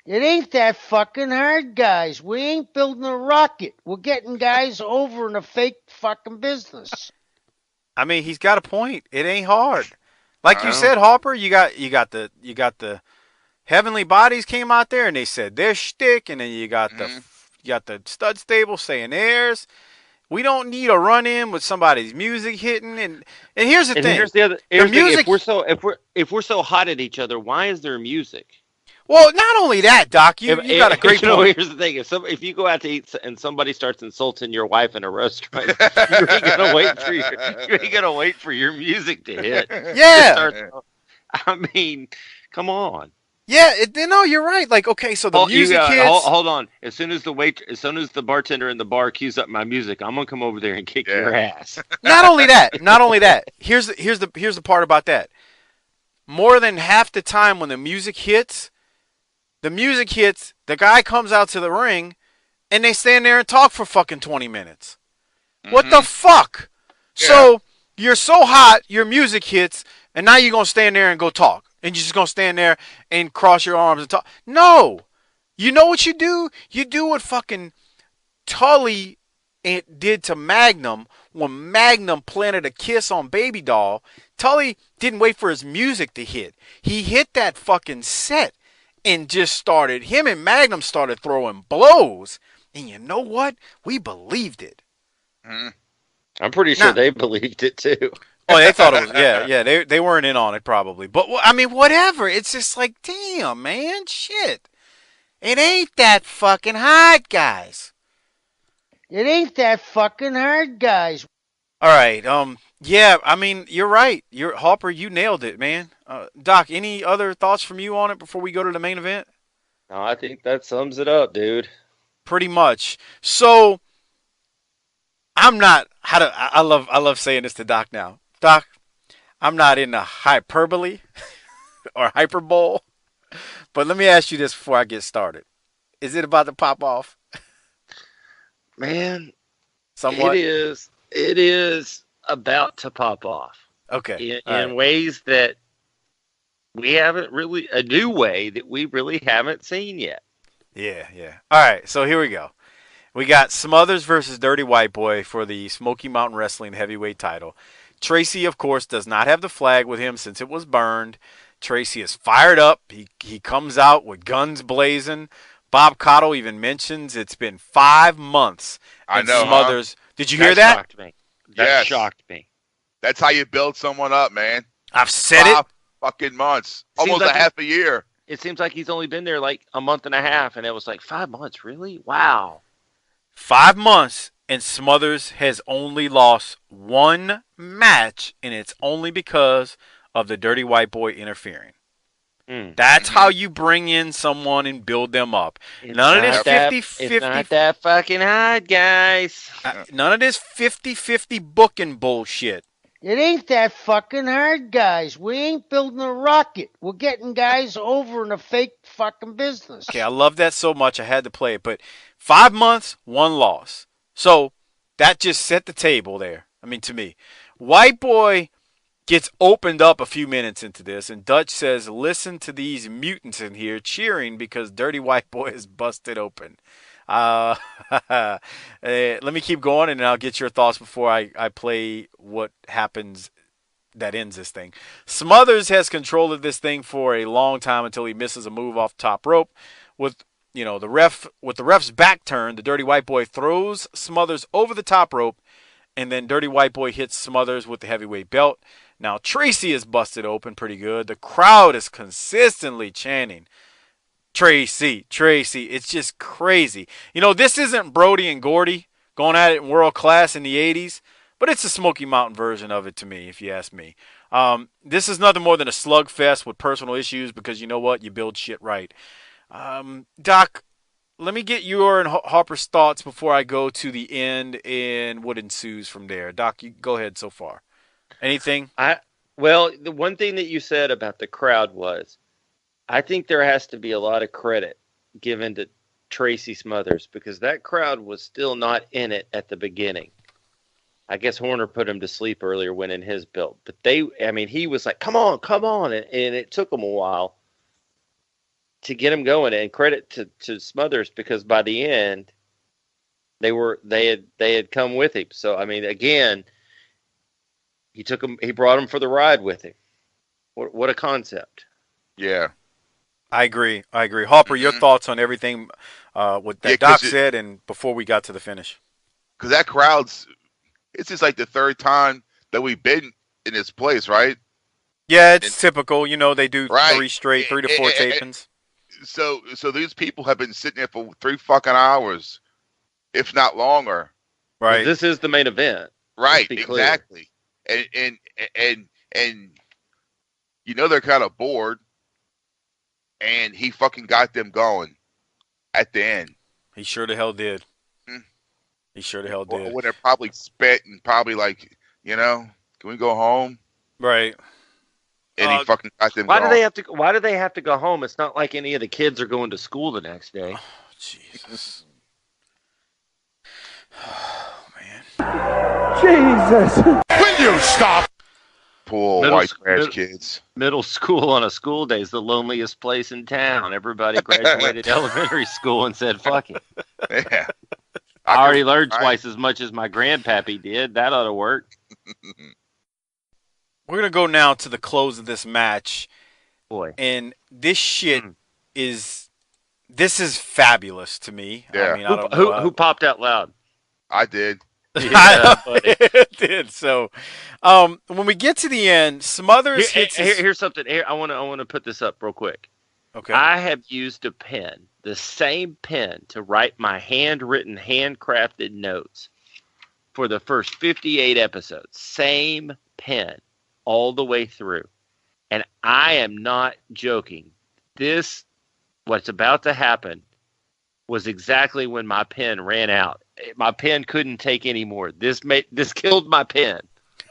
It ain't that fucking hard, guys. We ain't building a rocket. We're getting guys over in a fake fucking business. I mean, he's got a point. It ain't hard. Like you said, Harper, you got the Heavenly Bodies came out there and they said their shtick, and then you got the Stud Stable saying theirs. We don't need a run in with somebody's music hitting, and here's the thing. Here's the music. If we're so hot at each other, why is there music? Well, not only that, Doc, you got a great point. Here's the thing: if you go out to eat and somebody starts insulting your wife in a restaurant, you ain't gonna wait for your music to hit. Yeah, I mean, come on. Yeah, you're right. Like, okay, so the music hits. Hold on. As soon as the bartender in the bar cues up my music, I'm gonna come over there and kick your ass. Not only that. Here's the part about that. More than half the time when the music hits, the guy comes out to the ring, and they stand there and talk for fucking 20 minutes. What Mm-hmm. the fuck? Yeah. So you're so hot, your music hits, and now you're going to stand there and go talk. And you're just going to stand there and cross your arms and talk. No. You know what you do? You do what fucking Tully did to Magnum when Magnum planted a kiss on Baby Doll. Tully didn't wait for his music to hit. He hit that fucking set and just started, him and Magnum started throwing blows. And you know what? We believed it. Mm-hmm. I'm pretty sure they believed it too. Oh, they thought it was, yeah. They weren't in on it probably. But, I mean, whatever. It's just like, damn, man, shit. It ain't that fucking hard, guys. It ain't that fucking hard, guys. All right. Yeah, I mean, you're right. Hopper, you nailed it, man. Doc, any other thoughts from you on it before we go to the main event? No, I think that sums it up, dude. Pretty much. So, I'm not, I love saying this to Doc now. Doc, I'm not into hyperbole or hyperbole, but let me ask you this before I get started. Is it about to pop off? Man, somewhat. It is about to pop off. Okay. In ways that we haven't really, a new way that we really haven't seen yet. Yeah. All right, so here we go. We got Smothers versus Dirty White Boy for the Smoky Mountain Wrestling Heavyweight title. Tracy, of course, does not have the flag with him since it was burned. Tracy is fired up. He comes out with guns blazing. Bob Cottle even mentions it's been 5 months. I know, Smothers. Did you hear that? Shocked me. That shocked me. That's how you build someone up, man. I've said 5 fucking months. Almost like a half a year. It seems like he's only been there like a month and a half, and it was like 5 months. Really? Wow. 5 months, and Smothers has only lost 1 match, and it's only because of the Dirty White Boy interfering. That's how you bring in someone and build them up. None of this 50-50. It's not that fucking hard, guys. None of this 50-50 booking bullshit. It ain't that fucking hard, guys. We ain't building a rocket. We're getting guys over in a fake fucking business. Okay, I love that so much I had to play it. But 5 months, 1 loss. So that just set the table there. I mean, to me. White Boy gets opened up a few minutes into this, and Dutch says, listen to these mutants in here cheering because Dirty White Boy is busted open. Let me keep going, and I'll get your thoughts before I play what happens that ends this thing. Smothers has control of this thing for a long time until he misses a move off the top rope. With the ref's back turned, the Dirty White Boy throws Smothers over the top rope, and then Dirty White Boy hits Smothers with the heavyweight belt. Now, Tracy is busted open pretty good. The crowd is consistently chanting, Tracy. It's just crazy. This isn't Brody and Gordy going at it in world class in the 80s, but it's a Smoky Mountain version of it to me, if you ask me. This is nothing more than a slugfest with personal issues because you know what? You build shit right. Doc, let me get your and Harper's thoughts before I go to the end and what ensues from there. Doc, you go ahead so far. Anything? Well, the one thing that you said about the crowd was, I think there has to be a lot of credit given to Tracy Smothers because that crowd was still not in it at the beginning. I guess Horner put him to sleep earlier winning his belt, but he was like, come on, and it took him a while to get him going. And credit to Smothers because by the end, they had come with him. So again. He brought him for the ride with him. What a concept. Yeah. I agree. Hopper, your thoughts on everything what that Doc said and before we got to the finish. Because that crowd's, it's just like the third time that we've been in this place, right? Yeah, it's typical. They do 3 to 4 tapings. So these people have been sitting there for 3 fucking hours, if not longer. Right. Well, this is the main event. Right, exactly. And they're kind of bored, and he fucking got them going at the end. He sure the hell did. He sure the hell did. When they're probably spent and probably like, can we go home? Right. And he fucking got them Why going. do they have to go home? It's not like any of the kids are going to school the next day. Oh, Jesus. Jesus. Will you stop? Poor Middle white sc- trash mid- kids. Middle school on a school day is the loneliest place in town. Everybody graduated elementary school and said, fuck it. Yeah. I already learned twice as much as my grandpappy did. That ought to work. We're going to go now to the close of this match. Boy. And this shit is fabulous to me. Yeah. I mean, I don't know Who popped out loud? I did. Yeah, I did. So, when we get to the end, Smothers hits here's something. Here, I want to put this up real quick. Okay. I have used a pen, the same pen, to write my handwritten, handcrafted notes for the first 58 episodes. Same pen all the way through. And I am not joking. What's about to happen, was exactly when my pen ran out. My pen couldn't take any more. This killed my pen.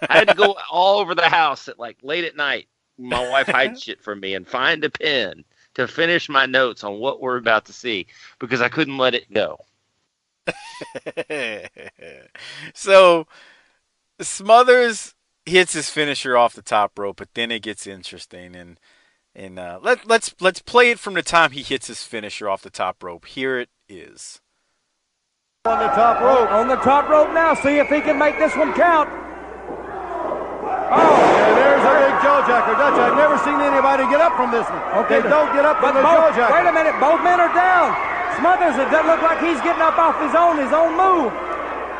I had to go all over the house at late at night. My wife hides shit from me and find a pen to finish my notes on what we're about to see because I couldn't let it go. So, Smothers hits his finisher off the top rope, but then it gets interesting, and let's play it from the time he hits his finisher off the top rope. Here it is. On the top rope. On the top rope now. See if he can make this one count. And there's a big jawjacker. Dutch, I've never seen anybody get up from this one. Okay. They don't get up from the both, jawjacker. wait a minute. Both men are down. Smothers, it doesn't look like he's getting up off his own move.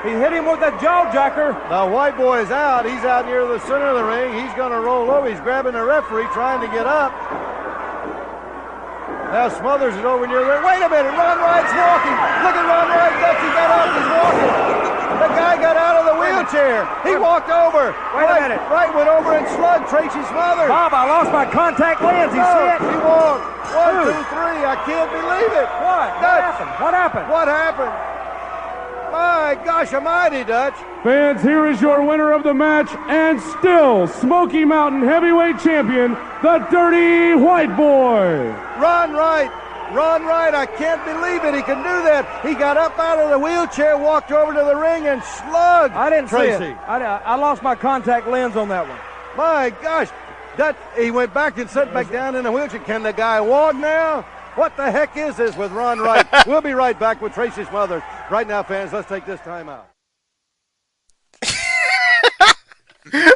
He hit him with a jawjacker. The white boy is out. He's out near the center of the ring. He's going to roll over. He's grabbing the referee, trying to get up. Now Smothers is over near there. Wait a minute. Ron Wright's walking. Look at Ron Wright. Dutch, he got up. He's walking. The guy got out of the wheelchair. He walked over. Wait a minute. Wright went over and slugged Tracy Smothers. Bob, I lost my contact lens. You see it? He walked. 1, 2, 3. I can't believe it. What? What happened? What happened? My gosh almighty, Dutch. Fans, here is your winner of the match and still Smoky Mountain Heavyweight Champion, the Dirty White Boy. Ron Wright. Ron Wright, I can't believe it. He can do that. He got up out of the wheelchair, walked over to the ring, and slugged I didn't Tracy. see it. I lost my contact lens on that one. My gosh. He went back and sat back down in the wheelchair. Can the guy walk now? What the heck is this with Ron Wright? We'll be right back with Tracy Smothers. Right now, fans, let's take this time out.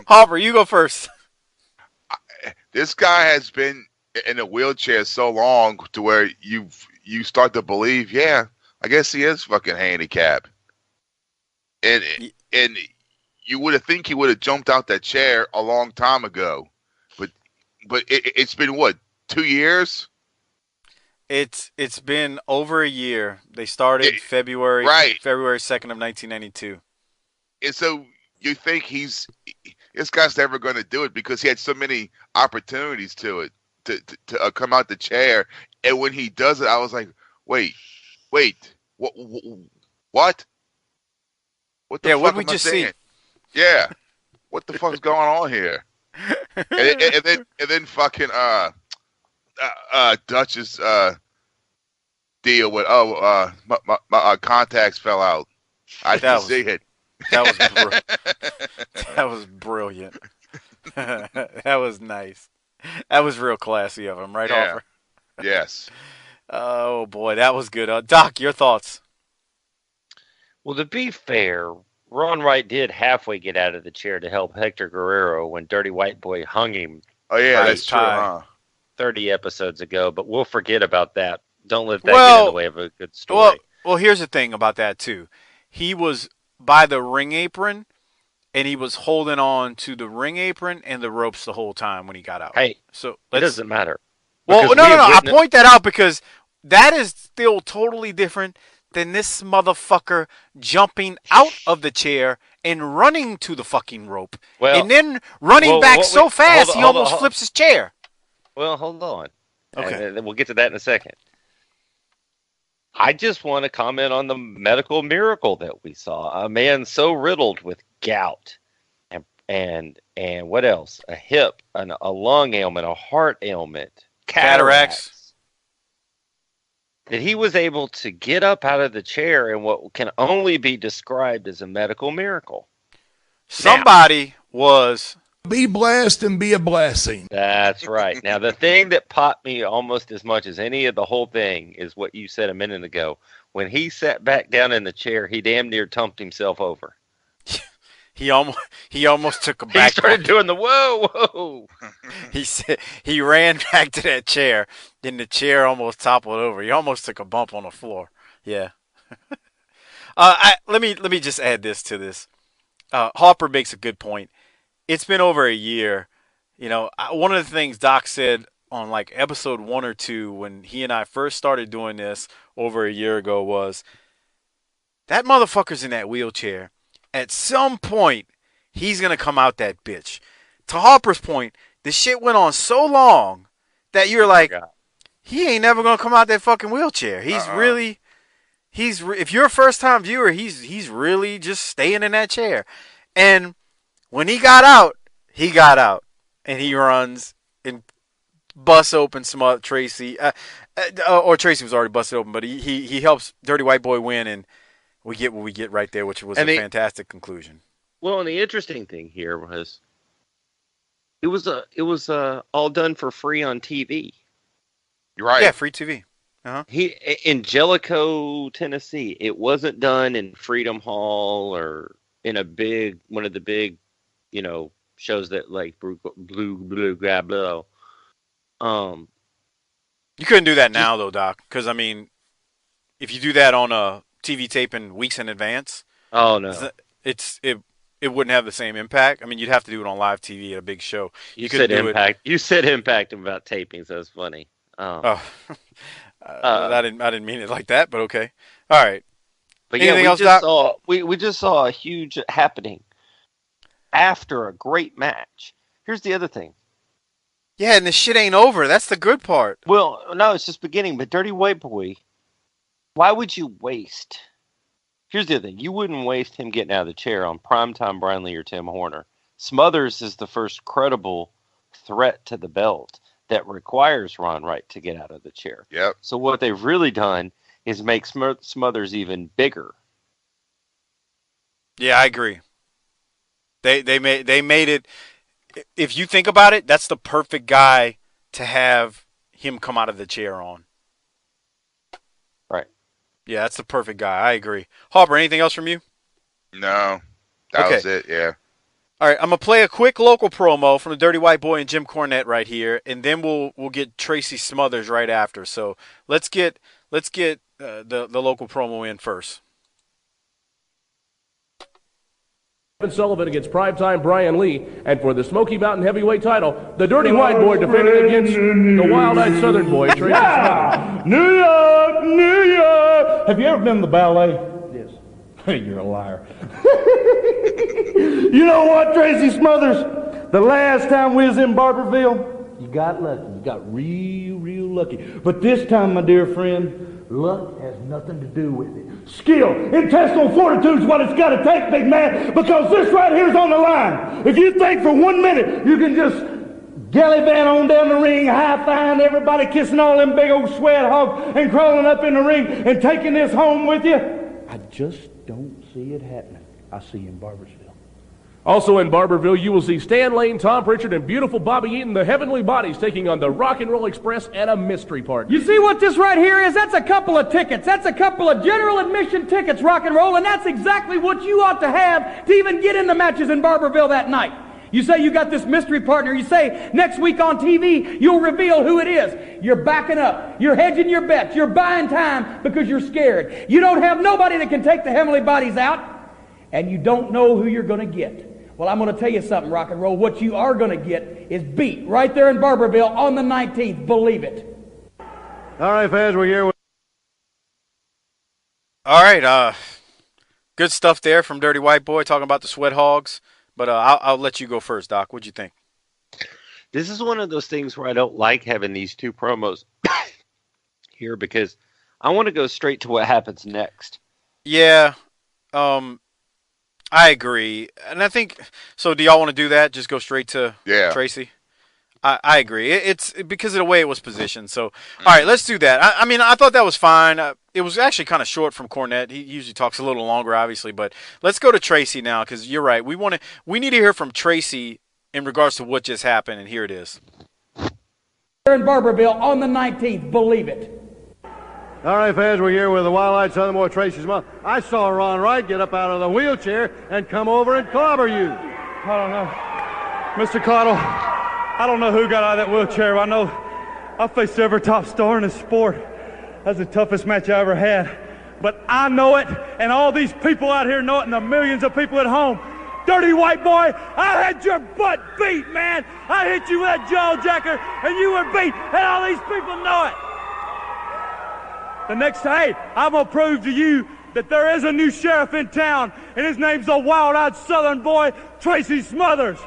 Hopper, you go first. This guy has been in a wheelchair so long to where you start to believe, yeah, I guess he is fucking handicapped. And you would have think he would have jumped out that chair a long time ago, but it's been what, 2 years? It's been over a year. They started February 2nd of 1992. And so you think this guy's never going to do it because he had so many opportunities to come out the chair. And when he does it, I was like, wait, what? What the fuck what did we am I just saying? see? Yeah, what the fuck's going on here? and then fucking Dutch's deal with my contacts fell out. I didn't see it. That was brilliant. That was nice. That was real classy of him, right, Hoffer? Yes. Oh boy, that was good. Doc, your thoughts? Well, to be fair, Ron Wright did halfway get out of the chair to help Hector Guerrero when Dirty White Boy hung him. Oh yeah, that's true, huh? 30 episodes ago, but we'll forget about that. Don't let that get in the way of a good story. Well, here's the thing about that too. He was by the ring apron, and he was holding on to the ring apron and the ropes the whole time when he got out. Hey, so it doesn't matter. Well, no. I point that out because that is still totally different than this motherfucker jumping out of the chair and running to the fucking rope, and then running back so fast he almost flips his chair. Well, hold on. Okay. And we'll get to that in a second. I just want to comment on the medical miracle that we saw. A man so riddled with gout and what else? A hip, a lung ailment, a heart ailment, cataracts. that he was able to get up out of the chair in what can only be described as a medical miracle. Somebody was... Be blessed and be a blessing. That's right. Now, the thing that popped me almost as much as any of the whole thing is what you said a minute ago. When he sat back down in the chair, he damn near tumped himself over. He almost took a back. He started doing the whoa. he ran back to that chair, then the chair almost toppled over. He almost took a bump on the floor. Yeah. Let me just add this to this. Harper makes a good point. It's been over a year. You know, one of the things Doc said on like episode 1 or 2 when he and I first started doing this over a year ago was that motherfucker's in that wheelchair. At some point, he's going to come out that bitch. To Harper's point, the shit went on so long that you're like, he ain't never going to come out that fucking wheelchair. He's really, if you're a first time viewer, he's really just staying in that chair. And when he got out, and he runs and busts open Tracy, or Tracy was already busted open, but he helps Dirty White Boy win, and we get what we get right there, which was a fantastic conclusion. Well, and the interesting thing here was it was all done for free on TV. You're right. Yeah, free TV. Uh-huh. In Jellicoe, Tennessee, it wasn't done in Freedom Hall or in one of the big, shows that like blue blah blah. You couldn't do that now though, Doc, because I mean, if you do that on a TV taping weeks in advance, oh no, it wouldn't have the same impact. I mean, you'd have to do it on live TV at a big show. You said impact. You said impact about tapings. That's funny. I didn't mean it like that, but okay. All right. But anything else, Doc? We just saw a huge happening after a great match. Here's the other thing. Yeah, and the shit ain't over. That's the good part. Well, no, it's just beginning. But Dirty White Boy, why would you waste? Here's the other thing. You wouldn't waste him getting out of the chair on Primetime Brian Lee or Tim Horner. Smothers is the first credible threat to the belt that requires Ron Wright to get out of the chair. Yep. So what they've really done is make Smothers even bigger. Yeah, I agree. They made it. If you think about it, that's the perfect guy to have him come out of the chair on. Right. Yeah, that's the perfect guy. I agree. Harper, anything else from you? No, that was it. Yeah. All right, I'm gonna play a quick local promo from the Dirty White Boy and Jim Cornette right here, and then we'll get Tracy Smothers right after. So let's get the local promo in first. Sullivan against primetime Brian Lee, and for the Smoky Mountain Heavyweight title, the Dirty White Boy defending against the Wild-Eyed Southern Boy, Tracy Smothers. New York, New York. Have you ever been to the ballet? Yes. You're a liar. You know what, Tracy Smothers? The last time we was in Barberville, you got lucky. You got real lucky. But this time, my dear friend, luck has nothing to do with it. Skill, intestinal fortitude is what it's got to take, big man, because this right here is on the line. If you think for 1 minute you can just gallivant on down the ring, high-fiving everybody, kissing all them big old sweat hogs, and crawling up in the ring and taking this home with you, I just don't see it happening. I see you in Barbersville. Also in Barberville, you will see Stan Lane, Tom Pritchard, and beautiful Bobby Eaton, the Heavenly Bodies, taking on the Rock and Roll Express and a mystery partner. You see what this right here is? That's a couple of tickets. That's a couple of general admission tickets, Rock and Roll, and that's exactly what you ought to have to even get in the matches in Barberville that night. You say you got this mystery partner. You say next week on TV you'll reveal who it is. You're backing up. You're hedging your bets. You're buying time because you're scared. You don't have nobody that can take the Heavenly Bodies out, and you don't know who you're going to get. Well, I'm going to tell you something, Rock and Roll. What you are going to get is beat right there in Barberville on the 19th. Believe it. All right, fans, we're here with... All right, good stuff there from Dirty White Boy talking about the Sweat Hogs. But I'll let you go first, Doc. What'd you think? This is one of those things where I don't like having these two promos here because I want to go straight to what happens next. Yeah, I agree. And I think, so do y'all want to do that? Just go straight to Tracy? I agree. It's because of the way it was positioned. So, all right, let's do that. I mean, I thought that was fine. It was actually kind of short from Cornette. He usually talks a little longer, obviously. But let's go to Tracy now, because you're right. We need to hear from Tracy in regards to what just happened, and here it is. In Barberville on the 19th, believe it. All right, fans, we're here with the Wildlight Southern Boy Tracy's mom. I saw Ron Wright get up out of the wheelchair and come over and clobber you. I don't know. Mr. Cottle, I don't know who got out of that wheelchair. I know I faced every top star in the sport. That's the toughest match I ever had. But I know it, and all these people out here know it, and the millions of people at home. Dirty white boy, I had your butt beat, man. I hit you with that jaw jacker, and you were beat, and all these people know it. The next day, I'm going to prove to you that there is a new sheriff in town, and his name's the wild-eyed Southern boy, Tracy Smothers.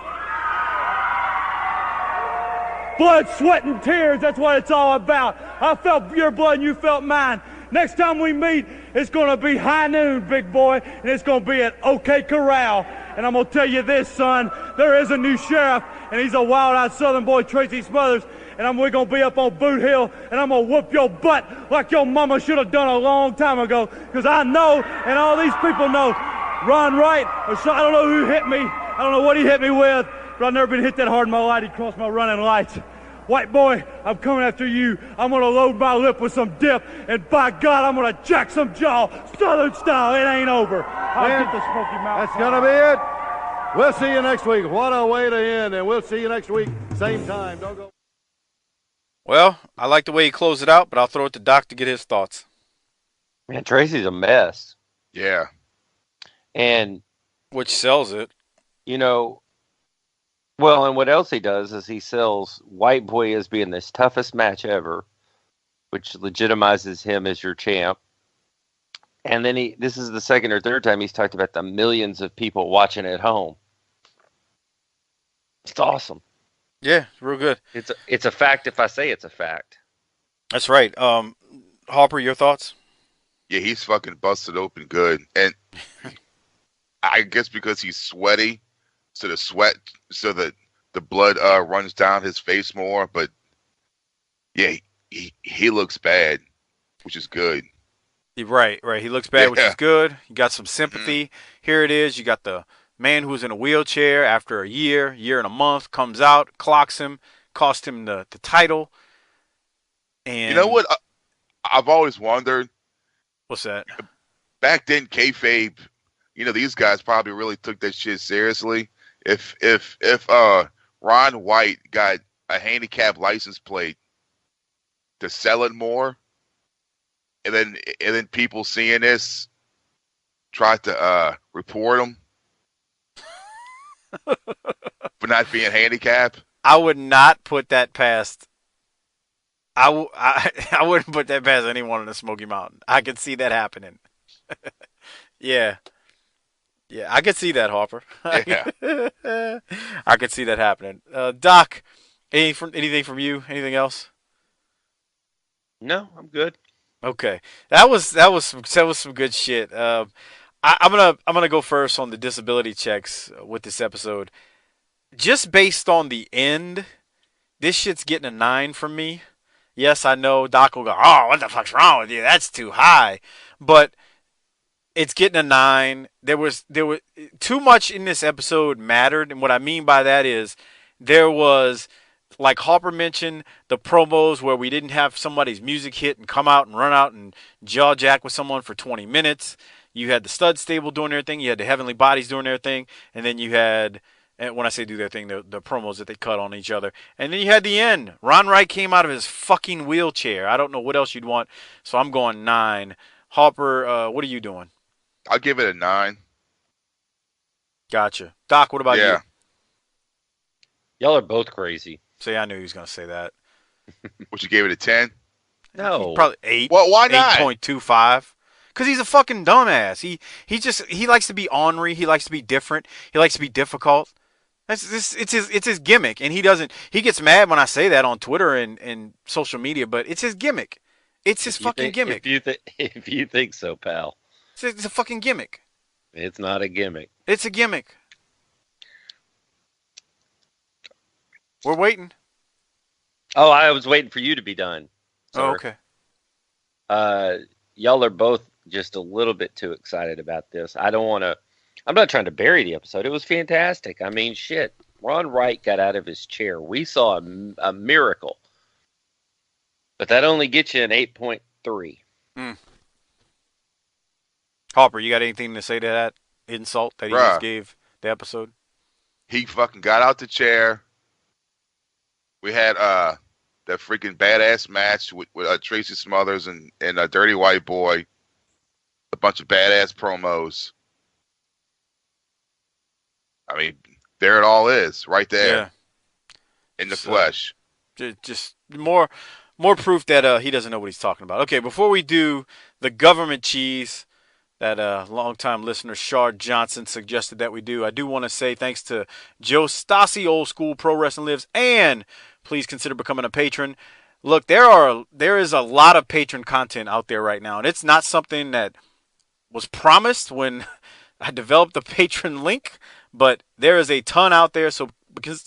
Blood, sweat, and tears, that's what it's all about. I felt your blood and you felt mine. Next time we meet, it's going to be high noon, big boy, and it's going to be at OK Corral. And I'm going to tell you this, son, there is a new sheriff, and he's a wild-eyed Southern boy, Tracy Smothers, and we're going to be up on Boot Hill, and I'm going to whoop your butt like your mama should have done a long time ago, because I know, and all these people know, Ron Wright, I don't know who hit me, I don't know what he hit me with, but I've never been hit that hard in my life. He crossed my running lights. White boy, I'm coming after you. I'm going to load my lip with some dip, and by God, I'm going to jack some jaw, Southern style. It ain't over. I'll get the Smoky Mountain. That's going to be it. We'll see you next week. What a way to end, and we'll see you next week, same time. Don't go. Well, I like the way he closed it out, but I'll throw it to Doc to get his thoughts. Man, Tracy's a mess. Yeah. And which sells it. You know, well, and what else he does is he sells White Boy as being this toughest match ever, which legitimizes him as your champ. And then this is the second or third time he's talked about the millions of people watching at home. It's awesome. Yeah, real good. It's a fact if I say it's a fact. That's right. Harper, your thoughts? Yeah, he's fucking busted open good. And I guess because he's sweaty, so the blood runs down his face more. But yeah, he looks bad, which is good. Right. He looks bad, which is good. You got some sympathy. Here it is. You got the man who's in a wheelchair after a year and a month, comes out, clocks him, cost him the title. And you know what? I've always wondered. What's that? Back then, kayfabe, these guys probably really took that shit seriously. If Ron White got a handicap license plate to sell it more, and then people seeing this tried to report him for not being handicapped, I would not put that past. I wouldn't put that past anyone in the Smoky Mountain. I could see that happening. Yeah, I could see that, Harper. Yeah. I could see that happening. Doc, anything from you? Anything else? No, I'm good. Okay, that was some good shit. I'm gonna go first on the disability checks with this episode. Just based on the end, this shit's getting a 9 from me. Yes, I know Doc will go, oh, what the fuck's wrong with you? That's too high. But it's getting a 9. There was too much in this episode mattered, and what I mean by that is there was, like Harper mentioned, the promos where we didn't have somebody's music hit and come out and run out and jaw jack with someone for 20 minutes. You had the stud stable doing their thing. You had the Heavenly Bodies doing their thing. And then you had, and when I say do their thing, the promos that they cut on each other. And then you had the end. Ron Wright came out of his fucking wheelchair. I don't know what else you'd want. So I'm going 9. Harper, what are you doing? I'll give it a 9. Gotcha. Doc, what about you? Y'all are both crazy. See, I knew he was going to say that. What, you gave it a 10? No. Probably 8. Well, why not? 8.25. Because he's a fucking dumbass. He likes to be ornery. He likes to be different. He likes to be difficult. It's his gimmick, and he gets mad when I say that on Twitter and social media, but it's his gimmick. It's his fucking gimmick. If you think so, pal. It's a fucking gimmick. It's not a gimmick. It's a gimmick. We're waiting. Oh, I was waiting for you to be done. Oh, Sir. okay. Y'all are both just a little bit too excited about this. I don't want to. I'm not trying to bury the episode. It was fantastic. I mean, shit. Ron Wright got out of his chair. We saw a miracle. But that only gets you an 8.3. Hopper, you got anything to say to that insult that he just gave the episode? He fucking got out the chair. We had that freaking badass match with Tracy Smothers and a Dirty White Boy. A bunch of badass promos. I mean, there it all is, right there. Yeah. In the flesh. Just more proof that he doesn't know what he's talking about. Okay, before we do the government cheese that longtime listener Shard Johnson suggested that we do, I do want to say thanks to Joe Stassi, Old School Pro Wrestling Lives, and please consider becoming a patron. Look, there is a lot of patron content out there right now, and it's not something that was promised when I developed the patron link, but there is a ton out there, so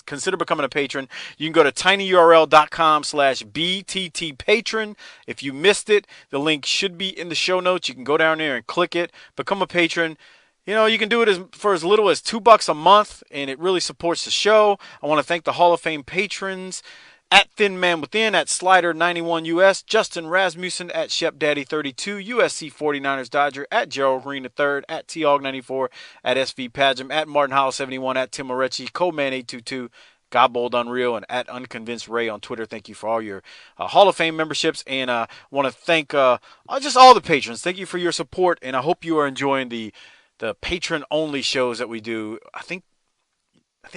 consider becoming a patron. You can go to tinyurl.com/bttpatron. If you missed it, the link should be in the show notes. You can go down there and click it, become a patron. You know, you can do it for as little as $2 a month, and it really supports the show. I want to thank the Hall of Fame patrons at Thin Man Within, at Slider91US, Justin Rasmussen, at ShepDaddy32, USC 49ers Dodger, at Gerald Green III, at T-Hog94, at SV Padgham, at Martin Howell 71, at Tim Moretti, Coleman822, Godbold Unreal, and at Unconvinced Ray on Twitter. Thank you for all your Hall of Fame memberships, and I want to thank just all the patrons. Thank you for your support, and I hope you are enjoying the patron-only shows that we do. I think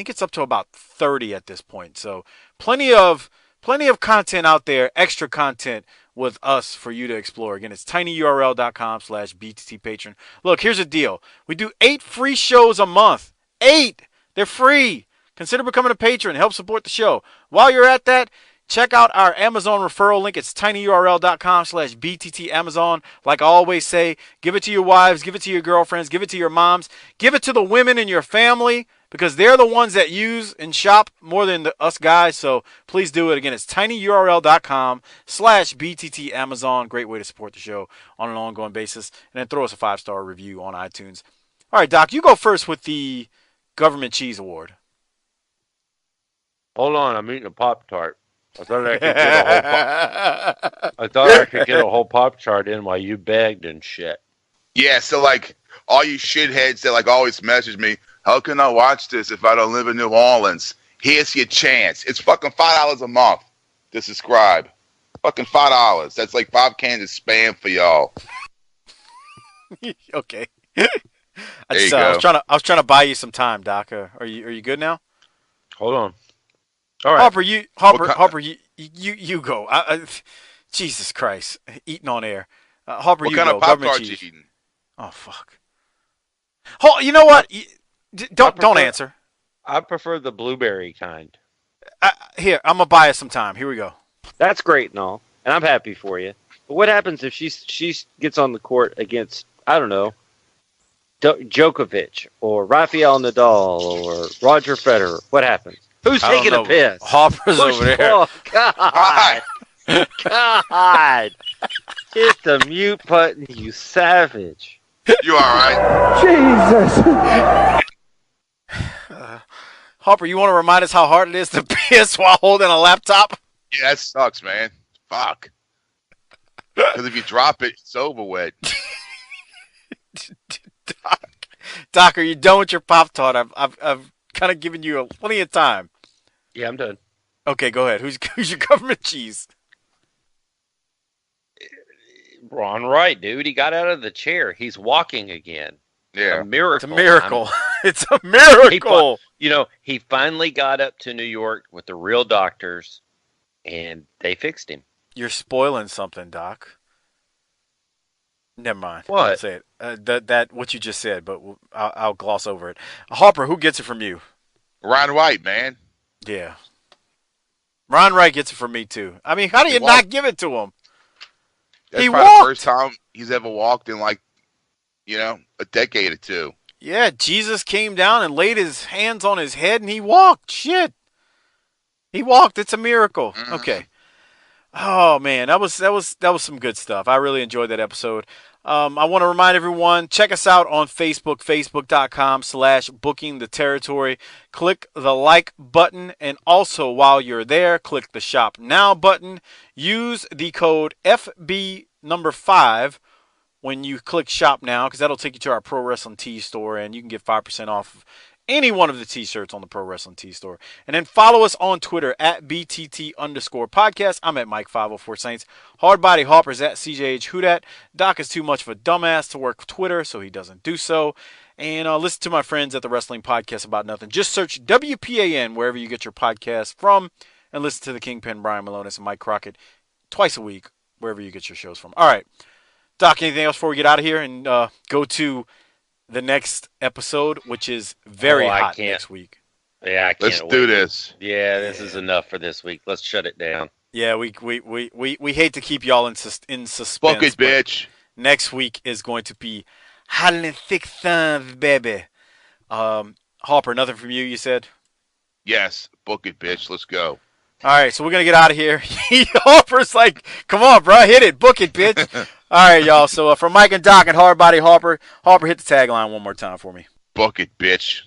it's up to about 30 at this point. So plenty of content out there, extra content with us for you to explore. Again, it's tinyurl.com/bttpatron. Look, here's the deal. We do 8 free shows a month. 8! They're free. Consider becoming a patron. Help support the show. While you're at that, check out our Amazon referral link. It's tinyurl.com/bttamazon. Like I always say, give it to your wives, give it to your girlfriends, give it to your moms, give it to the women in your family, because they're the ones that use and shop more than us guys. So please do it. Again, it's tinyurl.com/bttamazon. Great way to support the show on an ongoing basis. And then throw us a 5-star review on iTunes. All right, Doc, you go first with the Government Cheese Award. Hold on, I'm eating a Pop-Tart. I thought I could get a whole Pop-Tart in while you begged and shit. Yeah, so like all you shitheads that like always message me, how can I watch this if I don't live in New Orleans? Here's your chance. It's fucking $5 a month to subscribe. Fucking $5. That's like 5 cans of Spam for y'all. Okay. I was trying to buy you some time, Doc. Are you good now? Hold on. All right. Harper, you go. Jesus Christ, eating on air. Harper, what you kind go. of Pop-Tart you eating? Oh fuck. You know what? Don't answer. I prefer the blueberry kind. Here, I'm gonna buy us some time. Here we go. That's great and all, and I'm happy for you. But what happens if she gets on the court against, I don't know, Djokovic or Rafael Nadal or Roger Federer? What happens? Who's taking a piss? Harper's over there. Oh, God. God. Hit the mute button, you savage. You all right? Jesus. Harper, you want to remind us how hard it is to piss while holding a laptop? Yeah, that sucks, man. Fuck. Because if you drop it, it's over with. Doc, are you done with your Pop-Tart? I've kind of given you plenty of time. Yeah, I'm done. Okay, go ahead. Who's your government cheese? Ron Wright, dude. He got out of the chair. He's walking again. Yeah. A miracle. It's a miracle. It's a miracle. He finally got up to New York with the real doctors, and they fixed him. You're spoiling something, Doc. Never mind. What? I'll say it. That what you just said, but I'll gloss over it. Harper, who gets it from you? Ron Wright, man. Yeah. Ron Wright gets it from me, too. I mean, how do you not give it to him? That's he probably walked. the first time he's ever walked in, like, a decade or two. Yeah, Jesus came down and laid his hands on his head, and he walked. Shit. He walked. It's a miracle. Okay. Oh man, that was some good stuff. I really enjoyed that episode. I want to remind everyone, check us out on Facebook, facebook.com/bookingtheterritory. Click the like button, and also while you're there, click the shop now button. Use the code FB5 when you click shop now, because that'll take you to our Pro Wrestling Tee store, and you can get 5% off of any one of the t-shirts on the Pro Wrestling Tee store. And then follow us on Twitter at BTT_podcast. I'm at Mike504Saints. Hardbody Hopper's at CJH Houdat. Doc is too much of a dumbass to work Twitter, so he doesn't do so. And listen to my friends at the Wrestling Podcast About Nothing. Just search WPAN wherever you get your podcast from, and listen to the Kingpin, Brian Malonis, and Mike Crockett twice a week, wherever you get your shows from. All right. Doc, anything else before we get out of here and go to the next episode, which is very hot next week? Yeah, I can't. Let's do this. Yeah, this is enough for this week. Let's shut it down. Yeah, we hate to keep y'all in suspense. Fuck it, bitch. Next week is going to be hot and thick thumbs, baby. Harper, nothing from you, you said? Yes, book it, bitch. Let's go. All right, so we're going to get out of here. Harper's like, come on, bro, hit it. Book it, bitch. All right, y'all. So from Mike and Doc and Hardbody Harper, hit the tagline one more time for me. Book it, bitch.